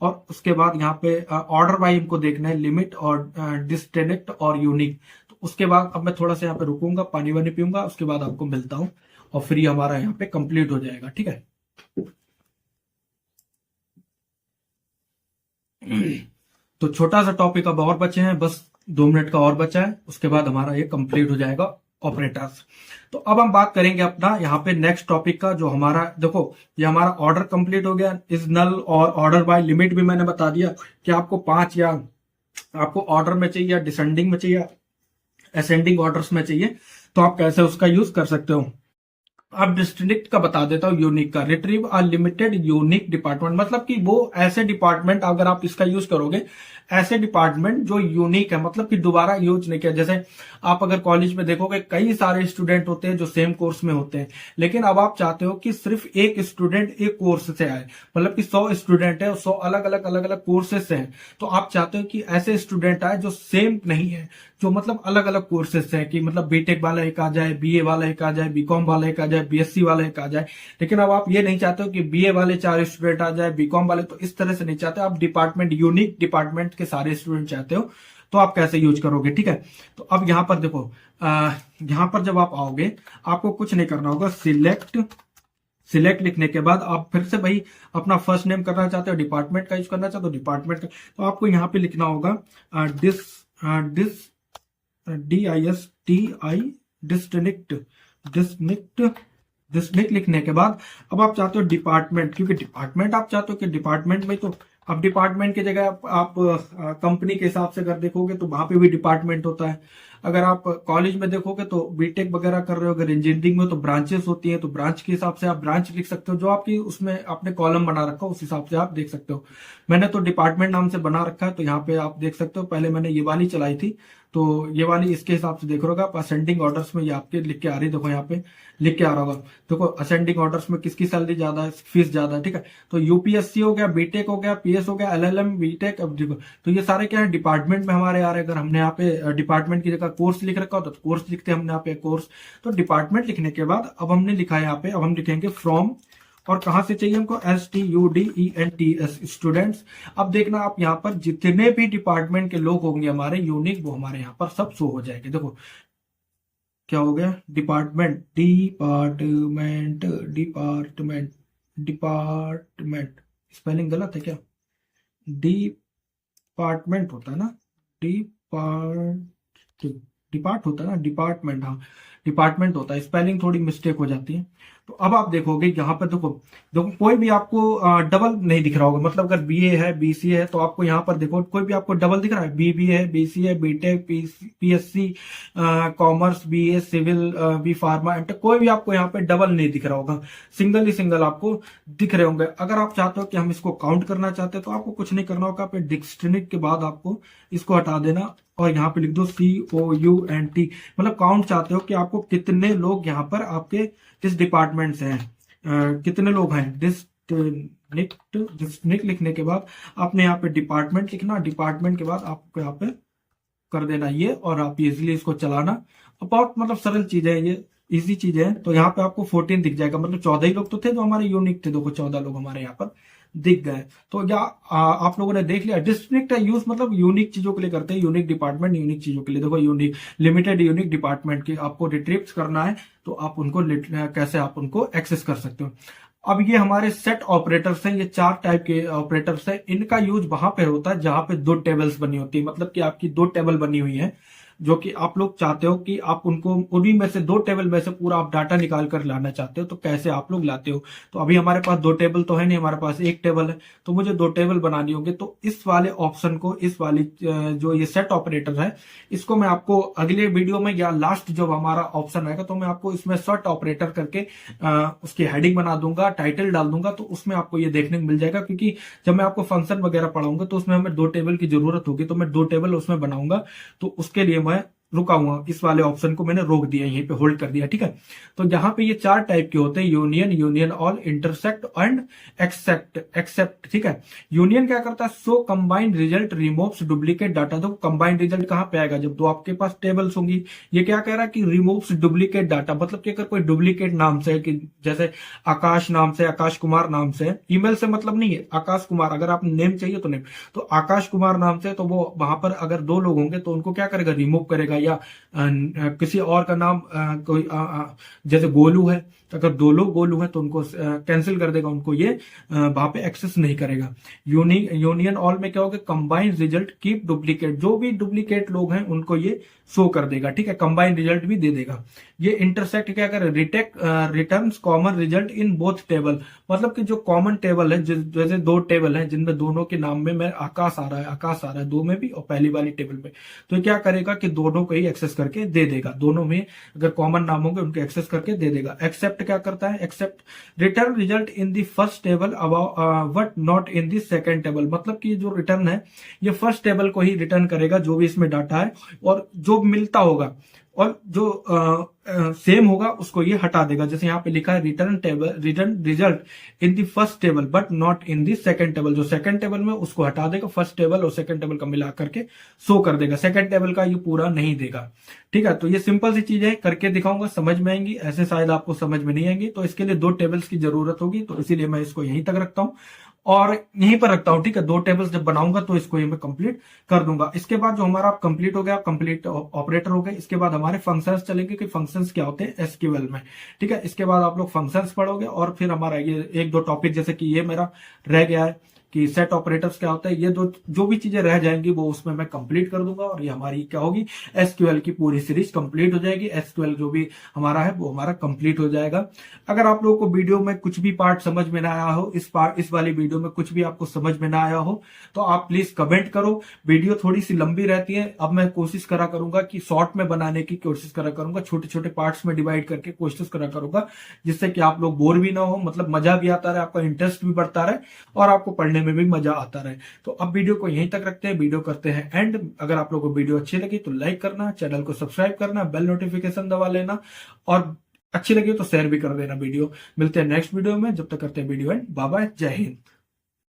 और उसके बाद यहाँ पे ऑर्डर वाइज हमको देखना है, लिमिट और डिस्टिंक्ट और यूनिक। तो उसके बाद अब मैं थोड़ा सा यहाँ पे रुकूंगा, पानी वानी पीऊंगा, उसके बाद आपको मिलता हूँ और फिर हमारा यहाँ पे कंप्लीट हो जाएगा। ठीक है, तो छोटा सा टॉपिक अब और बचे हैं, बस 2 मिनट का और बचा है, उसके बाद हमारा ये कंप्लीट हो जाएगा ऑपरेटर्स। तो अब हम बात करेंगे अपना यहाँ पे नेक्स्ट टॉपिक का, जो हमारा देखो ये हमारा ऑर्डर कंप्लीट हो गया, इज नल और ऑर्डर बाय लिमिट भी मैंने बता दिया कि आपको 5 या आपको ऑर्डर में चाहिए या डिसेंडिंग में चाहिए, असेंडिंग ऑर्डर्स में चाहिए, तो आप कैसे उसका यूज कर सकते हो। अब डिस्ट्रिक्ट का बता देता हूँ, यूनिक का, retrieve a limited unique department, मतलब कि वो ऐसे डिपार्टमेंट, अगर आप इसका यूज करोगे, ऐसे डिपार्टमेंट जो यूनिक है, मतलब कि दोबारा यूज नहीं किया। जैसे आप अगर कॉलेज में देखोगे कई सारे स्टूडेंट होते हैं जो सेम कोर्स में होते हैं, लेकिन अब आप चाहते हो कि सिर्फ एक स्टूडेंट एक कोर्स से आए, मतलब कि 100 स्टूडेंट है, 100 अलग अलग कोर्सेज से हैं, तो आप चाहते हो कि ऐसे स्टूडेंट आए जो सेम नहीं है, जो मतलब अलग अलग कोर्सेज से है, कि मतलब बीटेक वाला एक आ जाए, बीए वाला एक आ जाए, बीकॉम वाला एक आ जाए, बीएससी वाला एक आ जाए। लेकिन अब आप ये नहीं चाहते हो कि बीए वाले 4 स्टूडेंट आ जाए, बीकॉम वाले, तो इस तरह से नहीं चाहते आप। डिपार्टमेंट, यूनिक डिपार्टमेंट के सारे स्टूडेंट चाहते हो, तो आप कैसे यूज करोगे। ठीक है, तो अब यहां पर देखो, यहां पर जब आप आओगे आपको कुछ नहीं करना होगा, सिलेक्ट लिखने के बाद आप फिर से भाई अपना फर्स्ट नेम करना चाहते हो, डिपार्टमेंट का यूज करना चाहते हो, डिपार्टमेंट का, तो आपको यहाँ पे लिखना होगा डिस्ट्रिक्ट लिखने के बाद अब आप चाहते हो डिपार्टमेंट, क्योंकि डिपार्टमेंट आप चाहते हो कि डिपार्टमेंट में, तो अब डिपार्टमेंट की जगह आप कंपनी के हिसाब से अगर देखोगे तो वहां पे भी डिपार्टमेंट होता है। अगर आप कॉलेज में देखोगे तो बीटेक वगैरह कर रहे हो, अगर इंजीनियरिंग में तो ब्रांचेस होती हैं, तो ब्रांच के हिसाब से आप ब्रांच लिख सकते हो, जो आपकी उसमें आपने कॉलम बना रखा हो उस हिसाब से आप देख सकते हो। मैंने तो डिपार्टमेंट नाम से बना रखा है, तो यहाँ पे आप देख सकते हो, पहले मैंने ये वाली चलाई थी, तो ये वाली इसके हिसाब से देख रहे होगा आप, असेंडिंग ऑर्डर्स में ये आपके लिख के आ रही है, देखो यहाँ पे लिख के आ रहा होगा। देखो असेंडिंग ऑर्डर्स में किसकी सैलरी ज्यादा है, फीस ज्यादा है, ठीक है। तो यूपीएससी हो गया, बीटेक हो गया, पीएस हो गया, एलएलएम, बीटेक, अब देखो तो ये सारे क्या है डिपार्टमेंट में हमारे आ रहे हैं। अगर हमने यहाँ पे डिपार्टमेंट की जगह कोर्स लिख रखा होता तो कोर्स लिखते हैं हमने यहाँ पे कोर्स। तो डिपार्टमेंट लिखने के बाद अब हमने लिखा है यहाँ पे, अब हम लिखेंगे फ्रॉम, और कहां से चाहिए हमको, STUDENTS स्टूडेंट्स। अब देखना आप यहाँ पर जितने भी डिपार्टमेंट के लोग होंगे हमारे यूनिक, वो हमारे यहाँ पर सब शो हो जाएंगे। देखो क्या हो गया, department, department, department, department, spelling गलत है क्या, डिपार्टमेंट होता है ना, डिपार्ट, डिपार्ट होता है ना, डिपार्टमेंट, हाँ डिपार्टमेंट होता है, स्पेलिंग थोड़ी मिस्टेक हो जाती है। तो अब आप देखोगे यहाँ पे, देखो देखो कोई भी आपको डबल नहीं दिख रहा होगा, मतलब अगर बीए है, बीसीए है, तो आपको यहाँ पर देखो कोई भी आपको डबल दिख रहा है, बीबीए है, BCA, BTech, PSC, commerce, BA, civil, B pharma, MTech, कोई भी आपको यहाँ पे डबल नहीं दिख रहा होगा, सिंगल ही सिंगल आपको दिख रहे होंगे। अगर आप चाहते हो कि हम इसको काउंट करना चाहते हैं तो आपको कुछ नहीं करना होगा, डिक्शनरी के बाद आपको इसको हटा देना और यहाँ पे लिख दो COUNT, मतलब काउंट चाहते हो कि आपको कितने लोग यहाँ पर आपके किस डिपार्टमेंट से हैं, कितने लोग हैं, डिस्ट्रिक्ट लिखने के बाद आपने यहाँ पे डिपार्टमेंट लिखना, डिपार्टमेंट के बाद आपको यहाँ पे कर देना ये, और आप इजिली इसको चलाना। बहुत मतलब सरल चीज है ये, इजी चीज है। तो यहाँ पे आपको 14 दिख जाएगा, मतलब 14 ही लोग तो थे जो हमारे यूनिक थे, देखो 14 लोग हमारे यहाँ पर दिख गए। तो या आप लोगों ने देख लिया, डिस्ट्रिक्ट है यूज मतलब यूनिक चीजों के लिए करते हैं, यूनिक डिपार्टमेंट यूनिक चीजों के लिए। देखो यूनिक लिमिटेड यूनिक डिपार्टमेंट की आपको रिट्रीव करना है तो आप उनको कैसे आप उनको एक्सेस कर सकते हो। अब ये हमारे सेट ऑपरेटर्स हैं, ये 4 टाइप के ऑपरेटर्स हैं। इनका यूज वहां पे होता है जहां पे 2 टेबल्स बनी होती है, मतलब कि आपकी 2 टेबल बनी हुई है जो कि आप लोग चाहते हो कि आप उनको उन्हीं में से 2 टेबल में से पूरा आप डाटा निकाल कर लाना चाहते हो। तो कैसे आप लोग लाते हो, तो अभी हमारे पास 2 टेबल तो है नहीं, हमारे पास 1 टेबल है, तो मुझे 2 टेबल बनानी होगी। तो इस वाले ऑप्शन को, इस वाली जो ये सेट ऑपरेटर है, इसको मैं आपको अगले वीडियो में या लास्ट जब हमारा ऑप्शन आएगा तो मैं आपको इसमें सेट ऑपरेटर करके उसकी हेडिंग बना दूंगा, टाइटल डाल दूंगा, तो उसमें आपको ये देखने को मिल जाएगा। क्योंकि जब मैं आपको फंक्शन वगैरह पढ़ाऊंगा तो उसमें हमें 2 टेबल की जरूरत होगी, तो मैं 2 टेबल उसमें बनाऊंगा। तो उसके लिए मैं रुका हुआ, इस वाले ऑप्शन को मैंने रोक दिया, यहीं पे होल्ड कर दिया, ठीक है। तो यहाँ पे ये 4 टाइप के होते हैं, union, union all, intersect and except, ठीक है। यूनियन क्या करता है, so combined result removes duplicate data. तो कंबाइंड रिजल्ट कहां पे आएगा, जब 2 आपके पास टेबल्स होंगी। ये क्या कह रहा है कि रिमूव्स डुप्लीकेट डाटा, मतलब कि अगर कोई डुप्लीकेट नाम से, कि जैसे आकाश नाम से, आकाश कुमार नाम से, ईमेल से मतलब नहीं है, आकाश कुमार, अगर आप नेम चाहिए तो नेम, तो आकाश कुमार नाम से, तो वो वहां पर अगर 2 लोग होंगे तो उनको क्या करेगा, रिमूव करेगा। या किसी और का नाम कोई जैसे गोलू है, तो अगर 2 लोग गोलू है तो उनको कैंसिल कर देगा, उनको ये वहां पे एक्सेस नहीं करेगा। यूनियन ऑल में क्या होगा, कंबाइंड रिजल्ट कीप डुप्लीकेट, जो भी डुप्लीकेट लोग हैं उनको ये शो कर देगा, ठीक है, कंबाइंड रिजल्ट भी दे देगा। ये इंटरसेक्ट क्या करे, returns common result in both table, मतलब कि जो कॉमन टेबल है, जैसे 2 टेबल है जिनमें दोनों के नाम में मैं आकाश आ रहा है 2 में भी और पहली वाली टेबल में, तो क्या करेगा कि दोनों को ही एक्सेस करके दे देगा, दोनों में अगर कॉमन नाम होंगे उनको एक्सेस करके दे देगा। एक्सेप्ट क्या करता है, accept return result in the first table but not in the second table, मतलब कि जो रिटर्न है ये फर्स्ट टेबल को ही रिटर्न करेगा जो भी इसमें डाटा है, और जो मिलता होगा और जो सेम होगा उसको ये हटा देगा। जैसे यहाँ पे लिखा है return result in the first table but not in the second table, जो सेकंड टेबल में उसको हटा देगा, फर्स्ट टेबल और सेकंड टेबल का मिला करके शो कर देगा, सेकंड टेबल का ये पूरा नहीं देगा, ठीक है। तो ये सिंपल सी चीज है, करके दिखाऊंगा, समझ में आएंगी, ऐसे शायद आपको समझ में नहीं आएंगी। तो इसके लिए 2 टेबल्स की जरूरत होगी, तो इसीलिए मैं इसको यहीं तक रखता हूँ और यहीं पर रखता हूं, ठीक है। 2 टेबल्स जब बनाऊंगा तो इसको ये मैं कंप्लीट कर दूंगा। इसके बाद जो हमारा कंप्लीट हो गया, कंप्लीट ऑपरेटर हो गए, इसके बाद हमारे फंक्शंस चलेंगे कि फंक्शंस क्या होते हैं एसक्यूएल में, ठीक है। इसके बाद आप लोग फंक्शंस पढ़ोगे और फिर हमारा ये 1-2 टॉपिक, जैसे कि ये मेरा रह गया है कि सेट ऑपरेटर्स क्या होता है, ये जो भी चीजें रह जाएंगी वो उसमें मैं कंप्लीट कर दूंगा, और ये हमारी क्या होगी, एसक्यूएल की पूरी सीरीज कंप्लीट हो जाएगी। एसक्यूएल जो भी हमारा है वो हमारा कंप्लीट हो जाएगा। अगर आप लोगों को वीडियो में कुछ भी पार्ट समझ में ना आया हो, इस वाली वीडियो में कुछ भी आपको समझ में ना आया हो, तो आप प्लीज कमेंट करो। वीडियो थोड़ी सी लंबी रहती है, अब मैं कोशिश करा करूंगा कि शॉर्ट में बनाने की कोशिश करा करूंगा, छोटे छोटे पार्ट्स में डिवाइड करके कोशिश करा करूंगा, जिससे कि आप लोग बोर भी ना हो, मतलब मजा भी आता रहे, आपका इंटरेस्ट भी बढ़ता रहे और आपको पढ़ने में भी मजा आता रहे। तो अब वीडियो को यहीं तक रखते हैं, वीडियो करते हैं एंड। अगर आप लोगों को वीडियो अच्छी लगी तो लाइक करना, चैनल को सब्सक्राइब करना, बेल नोटिफिकेशन दबा लेना और अच्छी लगी तो शेयर भी कर देना वीडियो। मिलते हैं नेक्स्ट वीडियो में, जब तक करते हैं वीडियो एंड बाय बाय, जय हिंद।